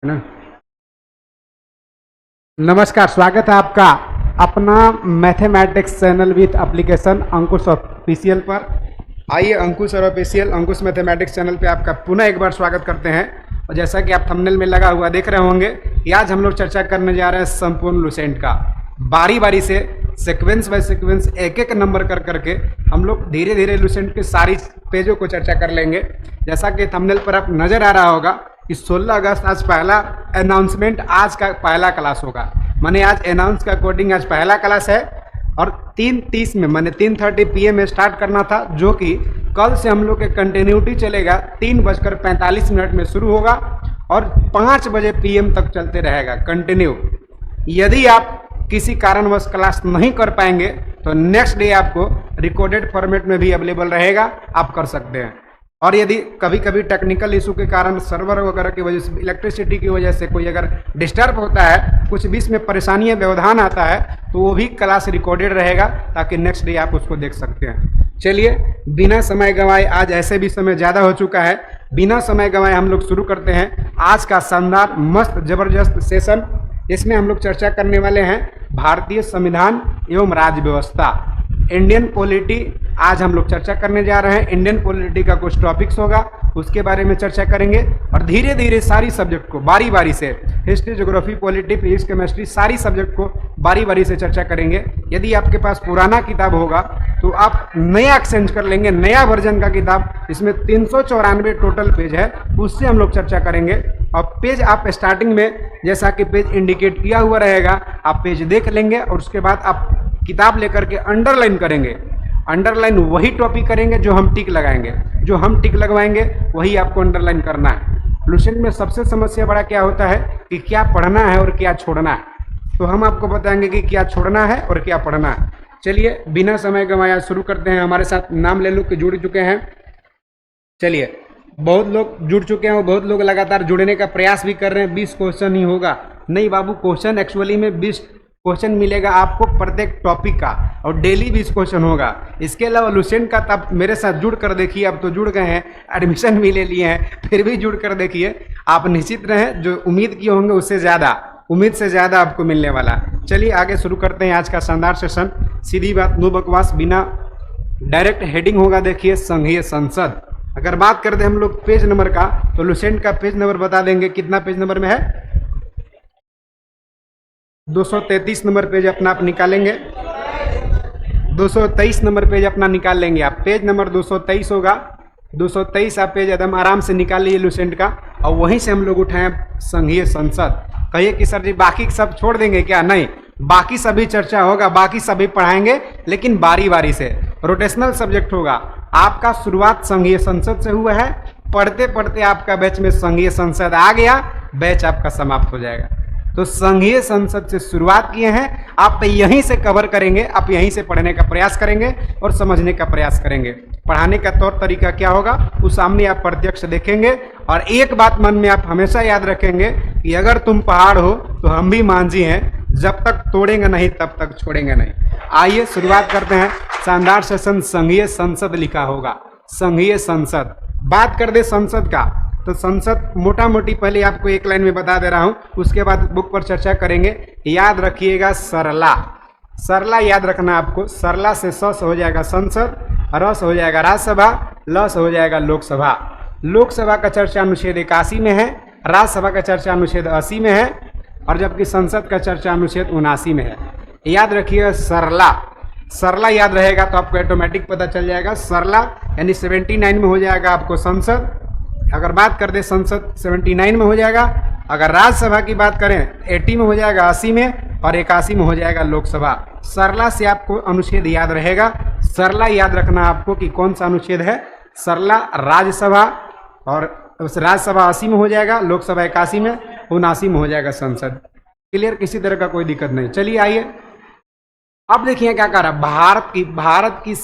है ना। नमस्कार, स्वागत है आपका अपना mathematics channel with application Ankush official पर। आइए अंकुश और ऑफिशियल अंकुश मैथमेटिक्स चैनल पे आपका पुनः एक बार स्वागत करते हैं। और जैसा कि आप थंबनेल में लगा हुआ देख रहे होंगे कि आज हम लोग चर्चा करने जा रहे हैं संपूर्ण लुसेंट का। बारी बारी से सीक्वेंस बाय सीक्वेंस एक एक नंबर कर करके हम लोग धीरे धीरे लुसेंट के सारी पेजों को चर्चा कर लेंगे। जैसा कि थंबनेल पर आप नजर आ रहा होगा कि 16 अगस्त आज पहला अनाउंसमेंट, आज का पहला क्लास होगा। माने आज अनाउंस के अकॉर्डिंग आज पहला क्लास है और 3:30 में माने 3:30 PM में स्टार्ट करना था, जो कि कल से हम लोग के कंटिन्यूटी चलेगा। 3:45 में शुरू होगा और 5 बजे PM तक चलते रहेगा कंटिन्यू। यदि आप किसी कारणवश क्लास नहीं कर पाएंगे तो नेक्स्ट डे आपको रिकॉर्डेड फॉर्मेट में भी अवेलेबल रहेगा, आप कर सकते हैं। और यदि कभी कभी टेक्निकल इशू के कारण सर्वर वगैरह की वजह से, इलेक्ट्रिसिटी की वजह से कोई अगर डिस्टर्ब होता है, कुछ बीच में परेशानियां व्यवधान आता है, तो वो भी क्लास रिकॉर्डेड रहेगा ताकि नेक्स्ट डे आप उसको देख सकते हैं। चलिए बिना समय गंवाए, आज ऐसे भी समय ज़्यादा हो चुका है, बिना समय गंवाए हम लोग शुरू करते हैं आज का शानदार मस्त ज़बरदस्त सेशन। इसमें हम लोग चर्चा करने वाले हैं भारतीय संविधान एवं राज्य व्यवस्था, इंडियन पॉलिटी। आज हम लोग चर्चा करने जा रहे हैं। इंडियन पॉलिटी का कुछ टॉपिक्स होगा, उसके बारे में चर्चा करेंगे और धीरे धीरे सारी सब्जेक्ट को बारी बारी से, history, geography, polity, physics, chemistry, सारी सब्जेक्ट को बारी बारी से चर्चा करेंगे। यदि आपके पास पुराना किताब होगा तो आप नया एक्सचेंज कर लेंगे, नया वर्जन का किताब, इसमें 394 टोटल पेज है, उससे हम लोग चर्चा करेंगे। और पेज आप स्टार्टिंग में जैसा कि पेज इंडिकेट किया हुआ रहेगा, आप पेज देख लेंगे और उसके बाद आप किताब लेकर के अंडरलाइन करेंगे। अंडरलाइन वही टॉपिक करेंगे जो हम टिक लगाएंगे, जो हम टिक लगवाएंगे वही आपको अंडरलाइन करना है। लुसेंट में सबसे समस्या बड़ा क्या होता है कि क्या पढ़ना है और क्या छोड़ना है, तो हम आपको बताएंगे कि क्या छोड़ना है और क्या पढ़ना है। चलिए बिना समय गंवाए शुरू करते हैं। हमारे साथ नाम ले लो कि जुड़ चुके हैं। चलिए, बहुत लोग जुड़ चुके हैं और बहुत लोग लगातार जुड़ने का प्रयास भी कर रहे हैं। 20 क्वेश्चन ही होगा, नहीं बाबू, क्वेश्चन एक्चुअली में 20 क्वेश्चन मिलेगा आपको प्रत्येक टॉपिक का, और डेली 20 क्वेश्चन होगा। इसके अलावा लुसेंट का तब मेरे साथ जुड़ कर देखिए, अब तो जुड़ गए हैं, एडमिशन भी ले लिए हैं, फिर भी जुड़ कर देखिए। आप निश्चित रहें, जो उम्मीद किए होंगे उससे ज़्यादा, उम्मीद से ज़्यादा आपको मिलने वाला। चलिए आगे शुरू करते हैं आज का शानदार सेशन। सीधी बात, नो बकवास, बिना डायरेक्ट हेडिंग होगा। देखिए, संघीय संसद। अगर बात कर दें हम लोग पेज नंबर का, तो लुसेंट का पेज नंबर बता देंगे कितना पेज नंबर में है। 233 नंबर पेज अपना आप निकालेंगे, 223 नंबर पेज अपना निकाल लेंगे आप। पेज नंबर 223 होगा, 223 आप पेज एकदम आराम से निकाल लीजिए लुसेंट का, और वहीं से हम लोग उठाएं संघीय संसद। कहिए कि सर जी बाकी सब छोड़ देंगे क्या? नहीं, बाकी सभी चर्चा होगा, बाकी सभी पढ़ाएंगे, लेकिन बारी बारी से। रोटेशनल सब्जेक्ट होगा। आपका शुरुआत संघीय संसद से हुआ है, पढ़ते पढ़ते आपका बैच में संघीय संसद आ गया, बैच आपका समाप्त हो जाएगा। तो संघीय संसद से शुरुआत किए हैं, आप यहीं से कवर करेंगे, आप यहीं से पढ़ने का प्रयास करेंगे और समझने का प्रयास करेंगे। पढ़ाने का तौर तरीका क्या होगा वो सामने आप प्रत्यक्ष देखेंगे। और एक बात मन में आप हमेशा याद रखेंगे कि अगर तुम पहाड़ हो तो हम भी मांझी हैं, जब तक तोड़ेंगे नहीं तब तक छोड़ेंगे नहीं। आइए शुरुआत करते हैं। शानदार सेशन संघीय संसद लिखा होगा, संघीय संसद। बात कर दे संसद का, तो संसद मोटा मोटी पहले आपको एक लाइन में बता दे रहा हूं, उसके बाद बुक पर चर्चा करेंगे। याद रखिएगा सरला, सरला याद रखना आपको। सरला से स हो जाएगा संसद, र से हो जाएगा राज्यसभा, ल से हो जाएगा लोकसभा। लोकसभा का चर्चा अनुच्छेद 81 में है, राज्यसभा का चर्चा अनुच्छेद 80 में है, और जबकि संसद का चर्चा अनुच्छेद 79 में है। याद रखिएगा सरला, सरला याद रहेगा तो आपको ऑटोमेटिक पता चल जाएगा। सरला यानी 79 में हो जाएगा आपको संसद। अगर बात कर दे संसद 79 में हो जाएगा। अगर राज्यसभा की बात करें 80 में हो जाएगा, 80 में, और 81 में हो जाएगा लोकसभा। सरला से आपको अनुच्छेद याद रहेगा। सरला याद रखना आपको कि कौन सा अनुच्छेद है। सरला राज्यसभा, और राज्यसभा 80 में हो जाएगा, लोकसभा 81 में, 79 में हो जाएगा संसद। क्लियर, किसी तरह का कोई दिक्कत नहीं। चलिए आइए अब देखिए क्या कर रहा है। भारत की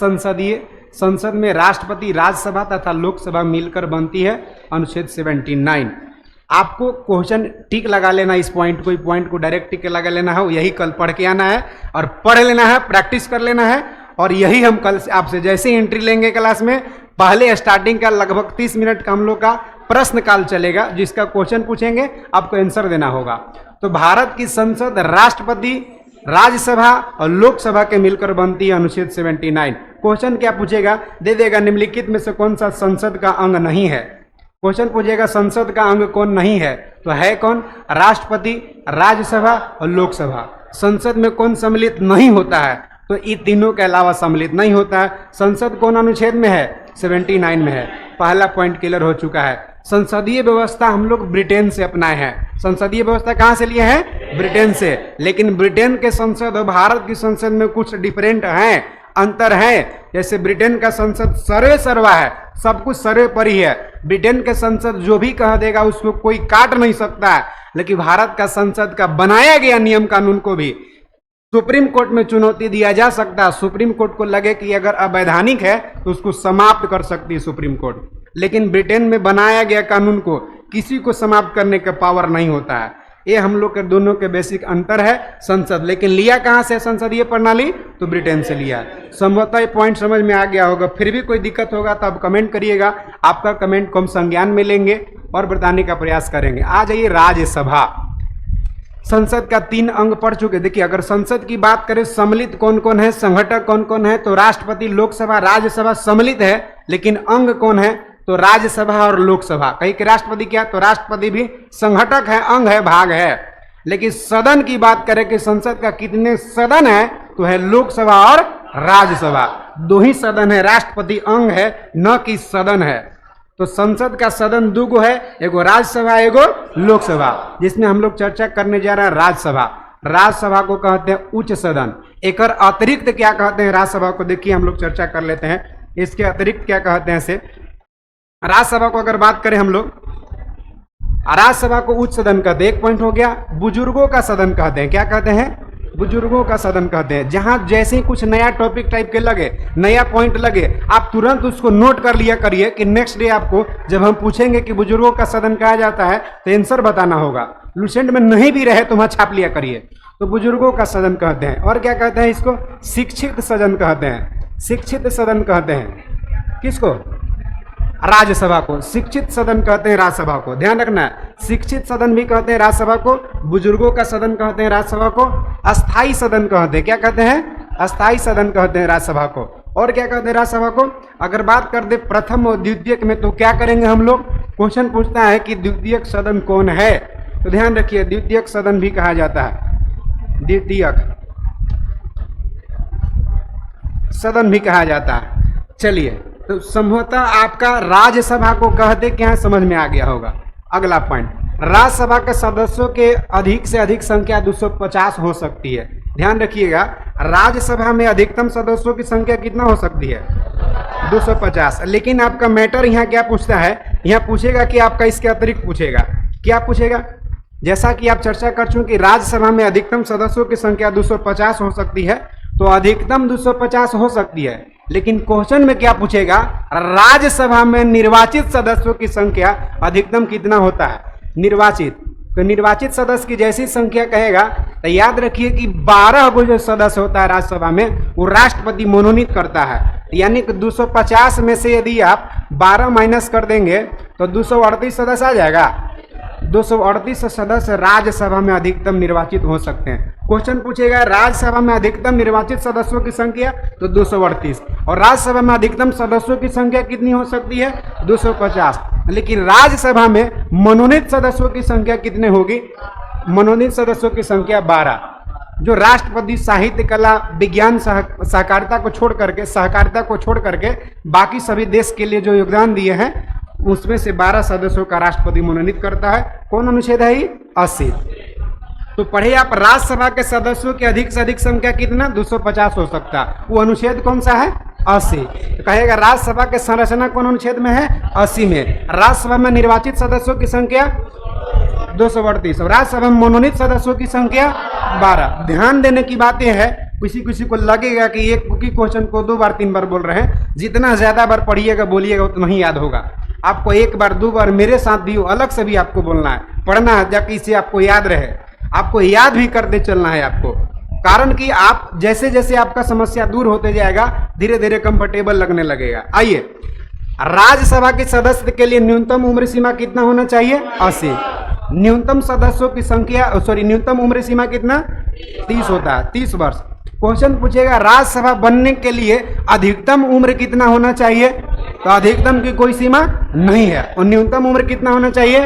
संसद में राष्ट्रपति, राज्यसभा तथा लोकसभा मिलकर बनती है। अनुच्छेद 79। आपको क्वेश्चन टिक लगा लेना, इस पॉइंट को डायरेक्ट टिक लगा लेना है। यही कल पढ़ के आना है और पढ़ लेना है, प्रैक्टिस कर लेना है। और यही हम कल से आपसे जैसे ही एंट्री लेंगे क्लास में, पहले स्टार्टिंग का लगभग 30 मिनट का हम लोग का प्रश्न काल चलेगा, जिसका क्वेश्चन पूछेंगे, आपको आंसर देना होगा। तो भारत की संसद राष्ट्रपति, राज्यसभा और लोकसभा के मिलकर बनती है अनुच्छेद 79। क्वेश्चन क्या पूछेगा, दे देगा निम्नलिखित में से कौन सा संसद का अंग नहीं है। क्वेश्चन पूछेगा संसद का अंग कौन नहीं है, तो है कौन, राष्ट्रपति, राज्यसभा और लोकसभा। संसद में कौन सम्मिलित नहीं होता है, तो ये तीनों के अलावा सम्मिलित नहीं होता है। संसद कौन अनुच्छेद में है, 79 में है। पहला पॉइंट क्लियर हो चुका है। संसदीय व्यवस्था हम लोग ब्रिटेन से अपनाए हैं। संसदीय व्यवस्था कहाँ से लिए हैं, ब्रिटेन से। लेकिन ब्रिटेन के संसद और भारत की संसद में कुछ डिफरेंट हैं, अंतर है। जैसे ब्रिटेन का संसद सर्वे सर्वा है, सब कुछ सर्वे पर ही है। ब्रिटेन के संसद जो भी कह देगा उसको कोई काट नहीं सकता है। लेकिन भारत का संसद का बनाया गया नियम कानून को भी सुप्रीम कोर्ट में चुनौती दिया जा सकता है। सुप्रीम कोर्ट को लगे कि अगर अवैधानिक है तो उसको समाप्त कर सकती है सुप्रीम कोर्ट। लेकिन ब्रिटेन में बनाया गया कानून को किसी को समाप्त करने का पावर नहीं होता है। ये हम लोग के दोनों के बेसिक अंतर है संसद। लेकिन लिया कहाँ से संसदीय प्रणाली, तो ब्रिटेन से लिया। संभवतः ये पॉइंट समझ में आ गया होगा। फिर भी कोई दिक्कत होगा तो आप कमेंट करिएगा, आपका कमेंट को हम संज्ञान में लेंगे और बताने का प्रयास करेंगे। आ जाइए राज्यसभा। संसद का 3 अंग पढ़ चुके। देखिए, अगर संसद की बात करें सम्मिलित कौन कौन है, संघटक कौन कौन है, तो राष्ट्रपति, लोकसभा, राज्यसभा सम्मिलित है। लेकिन अंग कौन है, तो राज्यसभा और लोकसभा। कहीं के राष्ट्रपति क्या, तो राष्ट्रपति भी संघटक है, अंग है, भाग है। लेकिन सदन की बात करें कि संसद का कितने सदन है, तो है लोकसभा और राज्यसभा। 2 ही सदन है, राष्ट्रपति अंग है, न कि सदन है। तो संसद का सदन 2 गो है, एगो राज्यसभा, एगो लोकसभा। जिसमें हम लोग चर्चा करने जा रहे हैं राज्यसभा। राज्यसभा को कहते हैं उच्च सदन। एक अतिरिक्त क्या कहते हैं राज्यसभा को, देखिए हम लोग चर्चा कर लेते हैं। इसके अतिरिक्त क्या कहते हैं इसे। राज्यसभा को अगर बात करें हम लोग, राज्यसभा को उच्च सदन कहते हैं। एक पॉइंट हो गया। बुजुर्गों का सदन कहते हैं। क्या कहते हैं, बुजुर्गों का सदन कहते हैं। जहां जैसे ही कुछ नया टॉपिक टाइप के लगे, नया पॉइंट लगे, आप तुरंत उसको नोट कर लिया करिए कि नेक्स्ट डे आपको जब हम पूछेंगे कि बुजुर्गों का सदन कहा जाता है तो आंसर बताना होगा। लुसेंट में नहीं भी रहे तो वहां छाप लिया करिए। तो बुजुर्गों का सदन कहते हैं। और क्या कहते हैं इसको, शिक्षित सदन कहते हैं। शिक्षित सदन कहते हैं किसको, राज्यसभा को। शिक्षित सदन कहते हैं राज्यसभा को, ध्यान रखना है। शिक्षित सदन भी कहते हैं राज्यसभा को, बुजुर्गों का सदन कहते हैं राज्यसभा को, अस्थाई सदन कहते हैं। क्या कहते हैं, अस्थाई सदन कहते हैं राज्यसभा को। और क्या कहते हैं राज्यसभा को। अगर बात कर दे प्रथम और द्वितीयक में, तो क्या करेंगे हम लोग, क्वेश्चन पूछता है कि द्वितीयक सदन कौन है, तो ध्यान रखिए द्वितीयक सदन भी कहा जाता है, द्वितीयक सदन भी कहा जाता है। चलिए, तो संभवतः आपका राज्यसभा को कहते क्या है समझ में आ गया होगा। अगला पॉइंट, राज्यसभा के सदस्यों के अधिक से अधिक संख्या 250 हो सकती है। ध्यान रखिएगा, राज्यसभा में अधिकतम सदस्यों की संख्या कितना हो सकती है, 250। लेकिन आपका मैटर यहाँ क्या पूछता है, यहाँ पूछेगा कि आपका इसके अतिरिक्त पूछेगा। क्या पूछेगा, जैसा कि आप चर्चा कर चुके कि राज्यसभा में अधिकतम सदस्यों की संख्या 250 हो सकती है, तो अधिकतम 250 हो सकती है। लेकिन क्वेश्चन में क्या पूछेगा, राज्यसभा में निर्वाचित सदस्यों की संख्या अधिकतम कितना होता है, निर्वाचित। तो निर्वाचित सदस्य की जैसी संख्या कहेगा तो याद रखिए कि 12 गो जो सदस्य होता है राज्यसभा में, वो राष्ट्रपति मनोनीत करता है। यानी कि 250 में से यदि आप 12 माइनस कर देंगे तो 238 सदस्य आ जाएगा। 238 सदस्य राज्यसभा में अधिकतम निर्वाचित हो सकते हैं। क्वेश्चन पूछेगा राज्यसभा में अधिकतम निर्वाचित सदस्यों की संख्या, तो 238। और राज्यसभा में अधिकतम सदस्यों की संख्या कितनी हो सकती है, 250। लेकिन राज्यसभा में मनोनीत सदस्यों की संख्या कितने होगी, मनोनीत सदस्यों की संख्या 12। जो राष्ट्रपति साहित्य, कला, विज्ञान, सहकारिता को छोड़ करके बाकी सभी देश के लिए जो योगदान दिए हैं, उसमें से 12 सदस्यों का राष्ट्रपति मनोनीत करता है। कौन अनुच्छेद है, 80। तो पढ़े आप, राज्यसभा के सदस्यों की अधिक से अधिक संख्या कितना, 250 हो सकता। वो अनुच्छेद कौन सा है, 80। तो कहेगा राज्यसभा के संरचना कौन अनुच्छेद में है, 80 में। राज्यसभा में निर्वाचित सदस्यों की संख्या 238 और राज्यसभा में मनोनीत सदस्यों की संख्या 12। ध्यान देने की बात यह है, किसी को लगेगा कि एक ही क्वेश्चन को 2 बार 3 बार बोल रहे हैं। जितना ज्यादा बार पढ़िएगा बोलिएगा उतना ही याद होगा। आपको 1 बार 2 बार मेरे साथ भी अलग से भी आपको बोलना है, पढ़ना है, ताकि इसे आपको याद रहे। आपको याद भी करते चलना है आपको, कारण कि आप जैसे जैसे आपका समस्या दूर होते जाएगा धीरे धीरे कंफर्टेबल लगने लगेगा। आइए, राज्यसभा के सदस्य के लिए न्यूनतम उम्र सीमा कितना होना चाहिए? 80। न्यूनतम सदस्यों की संख्या न्यूनतम उम्र सीमा कितना? 30 होता है, 30 वर्ष। क्वेश्चन पूछेगा राज्यसभा बनने के लिए अधिकतम उम्र कितना होना चाहिए? तो अधिकतम की कोई सीमा नहीं है और न्यूनतम उम्र कितना होना चाहिए?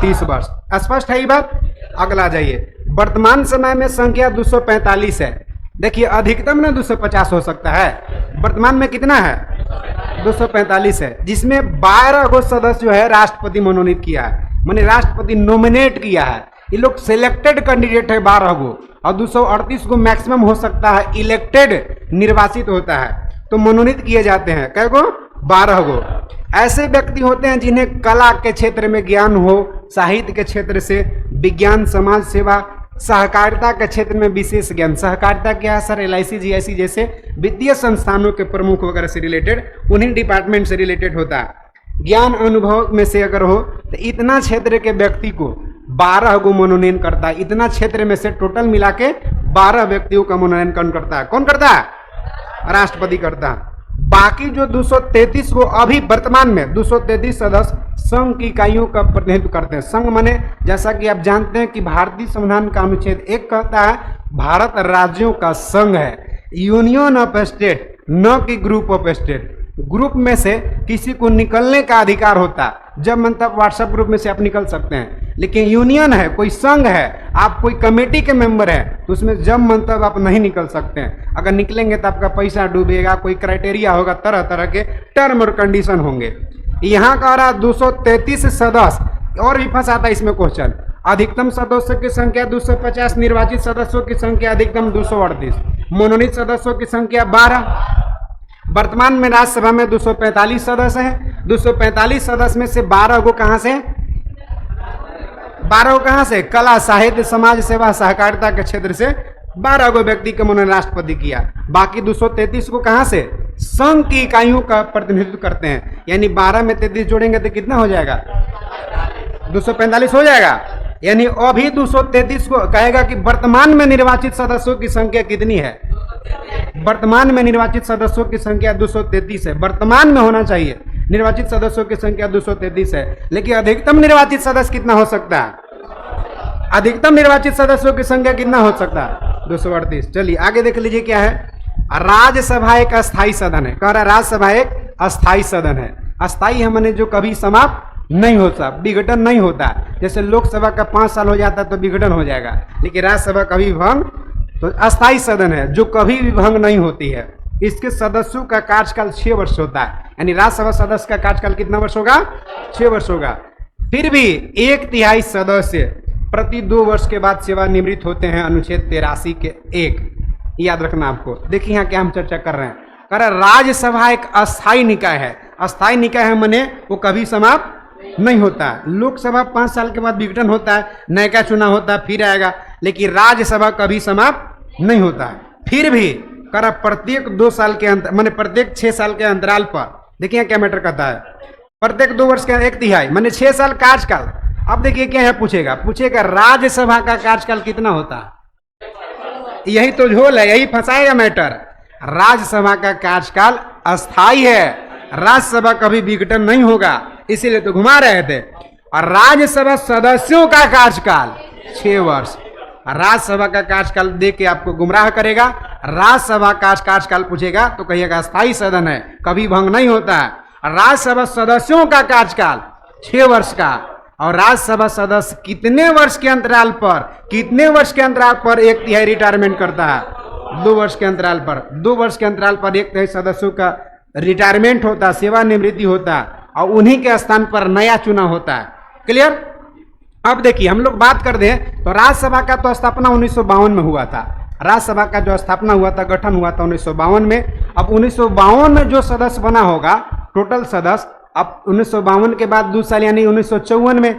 30 वर्ष। स्पष्ट है ये बात? अगला जाइए। वर्तमान समय में संख्या 245 है। देखिए अधिकतम ना 250 हो सकता है, वर्तमान में कितना है? 245 है, जिसमें 12 गो सदस्य जो है राष्ट्रपति मनोनीत किया है, माने राष्ट्रपति नॉमिनेट किया है। ये लोग सिलेक्टेड कैंडिडेट है 12 गो, और 238 को मैक्सिमम हो सकता है इलेक्टेड निर्वाचित होता है, तो मनोनीत किए जाते हैं। कै गो? 12 गो। ऐसे व्यक्ति होते हैं जिन्हें कला के क्षेत्र में ज्ञान हो, साहित्य के क्षेत्र से, विज्ञान, समाज सेवा, सहकारिता के क्षेत्र में विशेष ज्ञान। सहकारिता क्या है सर? LIC GIC जैसे वित्तीय संस्थानों के प्रमुख वगैरह से रिलेटेड, उन्हीं डिपार्टमेंट से रिलेटेड होता है। ज्ञान अनुभव में से अगर हो तो इतना क्षेत्र के व्यक्ति को 12 को मनोनयन करता है। इतना क्षेत्र में से टोटल मिला के 12 व्यक्तियों का मनोनयन कौन करता है? कौन करता है? राष्ट्रपति करता है। बाकी जो 233 को अभी वर्तमान में 233 सदस्य संघ की इकाइयों का प्रतिनिधित्व करते हैं। संघ माने जैसा कि आप जानते हैं कि भारतीय संविधान का अनुच्छेद 1 कहता है भारत राज्यों का संघ है, यूनियन ऑफ स्टेट, न कि ग्रुप ऑफ स्टेट। ग्रुप में से किसी को निकलने का अधिकार होता है, जब मन तब व्हाट्सएप ग्रुप में से आप निकल सकते हैं। लेकिन यूनियन है, कोई संघ है, आप कोई कमेटी के मेंबर है, तो उसमें जब मन तब आप नहीं निकल सकते हैं। अगर निकलेंगे तो आपका पैसा डूबेगा, कोई क्राइटेरिया होगा, तरह तरह के टर्म और कंडीशन होंगे। यहाँ का रहा 233 सदस्य, और भी फंसाता है इसमें क्वेश्चन। अधिकतम सदस्यों की संख्या 250, निर्वाचित सदस्यों की संख्या अधिकतम 238, मनोनीत सदस्यों की संख्या 12। वर्तमान में राज्यसभा में 245 सदस्य हैं। 245 सदस्य में से 12 को कहां से? 12 को कहां से? कला, साहित्य, समाज सेवा, सहकारिता के क्षेत्र से 12 को व्यक्ति का मनोनयन राष्ट्रपति किया। बाकी 233 को कहां से? संघ की इकाइयों का प्रतिनिधित्व करते हैं। यानी 12 में 33 जोड़ेंगे तो कितना हो जाएगा? 245 हो जाएगा। यानी अभी 233 को कहेगा कि वर्तमान में निर्वाचित सदस्यों की संख्या कितनी है? वर्तमान में निर्वाचित सदस्यों की संख्या 233 है। वर्तमान में होना चाहिए निर्वाचित सदस्यों की संख्या 233 है, लेकिन अधिकतम निर्वाचित सदस्य कितना हो सकता है? अधिकतम निर्वाचित सदस्यों की संख्या कितना हो सकता है? 238। चलिए आगे देख लीजिए क्या है। राज्यसभा एक अस्थायी सदन है। कह रहा है राज्यसभा एक अस्थायी सदन है। अस्थायी है माने जो कभी समाप्त नहीं होता, विघटन नहीं होता। जैसे लोकसभा का 5 साल हो जाता है तो विघटन हो जाएगा, लेकिन राज्यसभा कभी भंग, तो अस्थायी सदन है जो कभी भी भंग नहीं होती है। इसके सदस्यों का कार्यकाल 6 वर्ष होता है। यानी राज्यसभा सदस्य का कार्यकाल कितना वर्ष होगा? 6 वर्ष होगा। फिर भी 1/3 सदस्य प्रति 2 वर्ष के बाद सेवानिवृत्त होते हैं, अनुच्छेद 83 के 1। याद रखना आपको। देखिए यहाँ क्या हम चर्चा कर रहे हैं। कह रहे राज्यसभा एक अस्थायी निकाय है। अस्थायी निकाय है माने वो कभी समाप्त नहीं होता। लोकसभा 5 साल के बाद विघटन होता है, नया चुनाव होता है, फिर आएगा, लेकिन राज्यसभा कभी समाप्त नहीं होता है। फिर भी करा प्रत्येक 2 साल के अंतर माने प्रत्येक 6 साल के अंतराल पर, देखिए क्या मैटर करता है, प्रत्येक 2 वर्ष के 1/3 माने 6 साल कार्यकाल। अब देखिए क्या है, पूछेगा राज्यसभा का कार्यकाल कितना होता है? यही तो झोल है, यही फंसाएगा मैटर। राज्यसभा का कार्यकाल अस्थायी है, राज्यसभा कभी विघटन नहीं होगा, इसीलिए तो घुमा रहे थे। और राज्यसभा सदस्यों का कार्यकाल 6 वर्ष। राज्यसभा का कार्यकाल देख के आपको गुमराह करेगा। राज्यसभा का कार्यकाल पूछेगा तो कहिएगा अस्थायी सदन है, कभी भंग नहीं होता है। राज्यसभा सदस्यों का कार्यकाल 6 वर्ष का। और राज्यसभा सदस्य कितने वर्ष के अंतराल पर 1/3 रिटायरमेंट करता है? 2 वर्ष के अंतराल पर। 2 वर्ष के अंतराल पर 1/3 सदस्यों का रिटायरमेंट होता है, सेवानिवृत्ति होता है, और उन्हीं के स्थान पर नया चुनाव होता है। क्लियर? अब देखिए हम लोग बात कर दें तो राज्यसभा का तो स्थापना 1952 में हुआ था। राज्यसभा का जो स्थापना हुआ था, गठन हुआ था 1952 में। अब 1952 में जो सदस्य बना होगा, टोटल सदस्य, अब 1952 के बाद 2 साल यानी 1954 में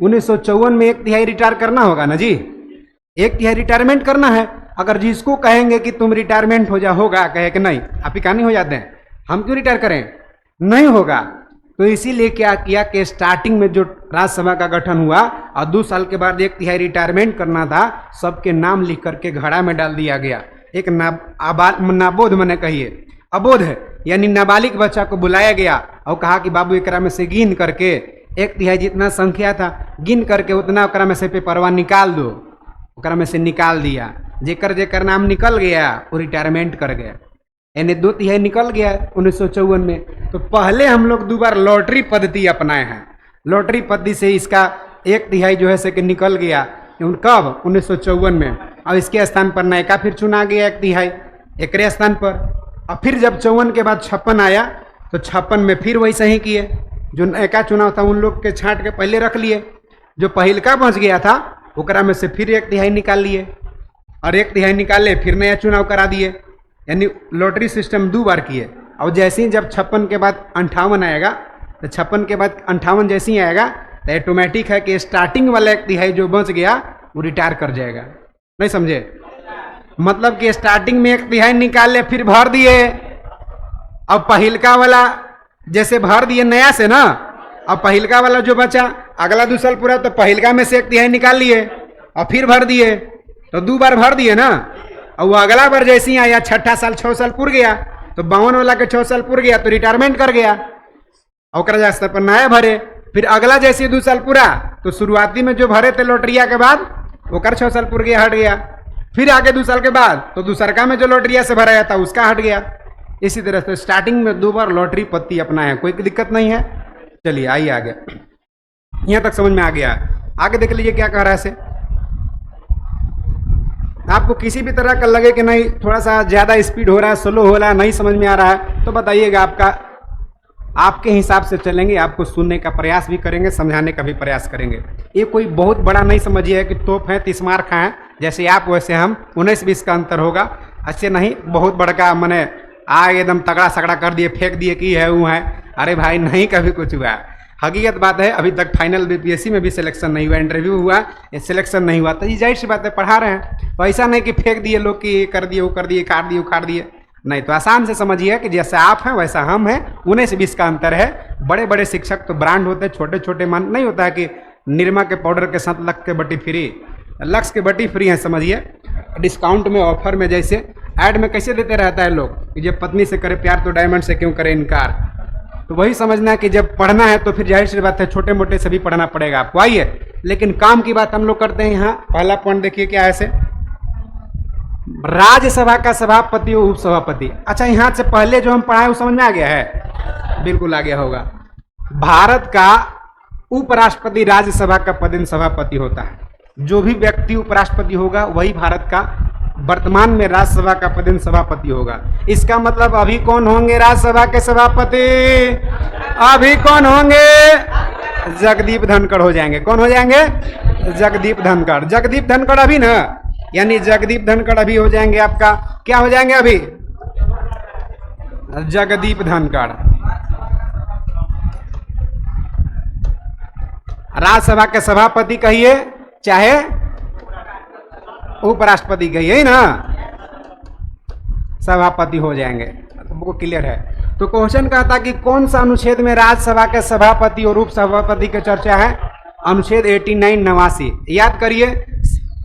1/3 रिटायर करना होगा ना जी, 1/3 रिटायरमेंट करना है। अगर जिसको कहेंगे कि तुम रिटायरमेंट हो जा, होगा? कहे कि नहीं, आप ही कहानी हो जाते हैं, हम क्यों रिटायर करें? नहीं होगा। तो इसीलिए क्या किया कि स्टार्टिंग में जो राज्यसभा का गठन हुआ और 2 साल के बाद 1/3 रिटायरमेंट करना था, सबके नाम लिख करके घड़ा में डाल दिया गया। एक नाबोध मैंने कहिए अबोध है, यानी नाबालिग बच्चा को बुलाया गया और कहा कि बाबू एकरा में से गिन करके 1/3 जितना संख्या था गिन करके उतना ओकरा में से पेपरवा निकाल दो। ओकरा में से निकाल दिया, जेकर जेकर नाम निकल गया वो रिटायरमेंट कर गया, यानी 2/3 निकल गया 1954 में। तो पहले हम लोग 2 बार लॉटरी पद्धति अपनाए हैं। लॉटरी पद्धति से इसका 1/3 जो है से कि निकल गया, कब 1954 में। और इसके स्थान पर नयका फिर चुना गया 1/3 एकरे स्थान पर। और फिर जब 54 के बाद 56 आया तो 56 में फिर वैसे ही किए, जो नयका चुनाव था उन लोग के छांट के पहले रख लिए, जो पहिलका बच गया था ओकरा में से फिर 1/3 निकाल लिए और 1/3 निकाले फिर नया चुनाव करा दिए, यानी लॉटरी सिस्टम 2 बार किए। और जैसे ही जब 56 के बाद 58 आएगा तो 56 के बाद 58 जैसे ही आएगा तो ऑटोमेटिक है कि स्टार्टिंग वाला 1/3 जो बच गया वो रिटायर कर जाएगा। नहीं समझे? मतलब कि स्टार्टिंग में 1/3 निकाले फिर भर दिए, अब पहिलका वाला जैसे भर दिए नया से ना, अब पहिलका वाला जो बचा अगला 2 साल पूरा तो पहिलका में से 1/3 निकाल लिए और फिर भर दिए, तो 2 बार भर दिए ना। और वो अगला बार जैसे ही आया 6ठा साल 6 साल पूर गया तो 52 वाला के 6 साल पूर गया तो रिटायरमेंट कर गया और स्तर पर नया भरे। फिर अगला जैसे 2 साल पूरा तो शुरुआती में जो भरे थे लॉटरिया के बाद ओकर 6 साल पूर गया, हट गया। फिर आगे 2 साल के बाद तो दूसरका में जो लॉटरिया से भराया था उसका हट गया। इसी तरह से स्टार्टिंग में 2 बार लॉटरी पत्ती अपना है, कोई दिक्कत नहीं है। चलिए आइए आगे, यहां तक समझ में आ गया। आगे देख लीजिए क्या कह रहा है इसे। आपको किसी भी तरह का लगे कि नहीं थोड़ा सा ज़्यादा स्पीड हो रहा है, स्लो हो रहा है, नहीं समझ में आ रहा है तो बताइएगा, आपके हिसाब से चलेंगे, आपको सुनने का प्रयास भी करेंगे, समझाने का भी प्रयास करेंगे। ये कोई बहुत बड़ा नहीं समझिए कि तोप है 30 मार खाएं, जैसे आप वैसे हम 19-20 का अंतर होगा, अच्छे नहीं बहुत बड़का मैंने आग एकदम तगड़ा सगड़ा कर दिए, फेंक दिए कि है वो है। अरे भाई नहीं, कभी कुछ हुआ। हकीकत बात है अभी तक फाइनल बीपीएससी में भी सिलेक्शन नहीं हुआ, इंटरव्यू हुआ सिलेक्शन नहीं हुआ, तो ये जाहिर सी बात है पढ़ा रहे हैं। तो ऐसा नहीं कि फेंक दिए लोग कि ये कर दिए वो कर दिए, काट दिए उखाड़ दिए, नहीं। तो आसान से समझिए कि जैसे आप हैं वैसा हम हैं, 19-20 का अंतर है। बड़े बड़े शिक्षक तो ब्रांड होते हैं, छोटे छोटे मान नहीं होता है कि निरमा के पाउडर के साथ लक्स के बटी फ्री, लक्स के बटी फ्री है, समझिए डिस्काउंट में ऑफर में जैसे ऐड में कैसे देते रहता है लोग कि जब पत्नी से करे प्यार तो डायमंड से क्यों करे इनकार। तो वही समझना कि जब पढ़ना है तो फिर जाहिर सी बात है छोटे मोटे से भी पढ़ना पड़ेगा आपको। आइए, लेकिन काम की बात हम लोग करते हैं। यहाँ पहला पॉइंट देखिए क्या है ऐसे, राज्यसभा का सभापति और उपसभापति। अच्छा, यहाँ से पहले जो हम पढ़ाए वो समझ में आ गया है? बिल्कुल आ गया होगा। भारत का उपराष्ट्रपति राज्यसभा का पदेन सभापति होता है। जो भी व्यक्ति उपराष्ट्रपति होगा वही भारत का वर्तमान में राज्यसभा का पदेन सभापति होगा। इसका मतलब अभी कौन होंगे राज्यसभा के सभापति? अभी कौन होंगे? जगदीप धनखड़ हो जाएंगे। कौन हो जाएंगे? जगदीप धनखड़। जगदीप धनखड़ अभी ना, यानी जगदीप धनखड़ अभी हो जाएंगे आपका, क्या हो जाएंगे अभी? जगदीप धनखड़ राज्यसभा के सभापति कहिए चाहे उपराष्ट्रपति कहिए ना, सभापति हो जाएंगे। तो क्लियर है। तो क्वेश्चन कहता कि कौन सा अनुच्छेद में राज्यसभा के सभापति और उपसभापति की चर्चा है? अनुच्छेद 89 89। याद करिए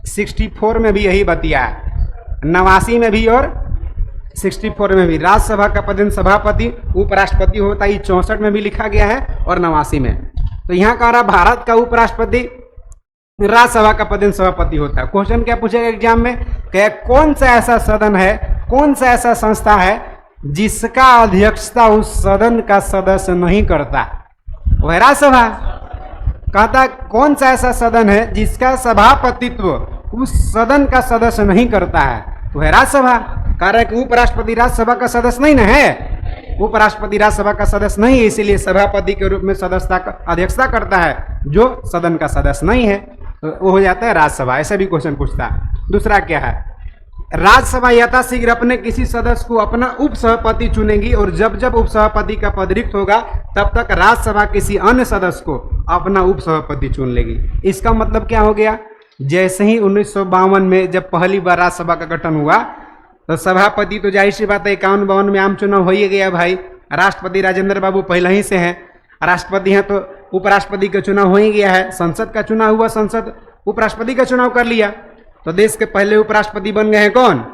64 में भी यही बतिया है, 89 में भी और 64 में भी। राज्यसभा का पदेन सभापति उपराष्ट्रपति होता है, 64 में भी लिखा गया है और 89 में। तो यहाँ कह रहा भारत का उपराष्ट्रपति राज्यसभा का पदेन सभापति होता है। क्वेश्चन क्या पूछेगा एग्जाम में? क्या कौन सा ऐसा सदन है, कौन सा ऐसा संस्था है जिसका अध्यक्षता उस सदन का सदस्य नहीं करता? वह राज्यसभा। कहता कौन सा ऐसा सदन है जिसका सभापतित्व उस सदन का सदस्य नहीं करता है? वह राज्यसभा। कह रहा है कि उपराष्ट्रपति राज्यसभा का सदस्य नहीं ना है, उपराष्ट्रपति राज्यसभा का सदस्य नहीं है, इसीलिए सभापति के रूप में सदस्यता अध्यक्षता करता है जो सदन का सदस्य नहीं है, तो वो हो जाता है राज्यसभा। ऐसा भी क्वेश्चन पूछता है। दूसरा क्या है? राज्यसभा यथाशीघ्र अपने किसी सदस्य को अपना उपसभापति चुनेगी और जब जब उपसभापति का पद रिक्त होगा तब तक राज्यसभा किसी अन्य सदस्य को अपना उपसभापति चुन लेगी। इसका मतलब क्या हो गया? जैसे ही 1952 में जब पहली बार राज्यसभा का गठन हुआ तो सभापति तो जाहिर सी बात है 51-52 में आम चुनाव हो ही गया भाई। राष्ट्रपति राजेंद्र बाबू पहले ही से हैं, राष्ट्रपति हैं तो उपराष्ट्रपति का चुनाव हो ही गया है। संसद का चुनाव हुआ, संसद उपराष्ट्रपति का चुनाव कर लिया, तो देश के पहले उपराष्ट्रपति बन गए हैं कौन?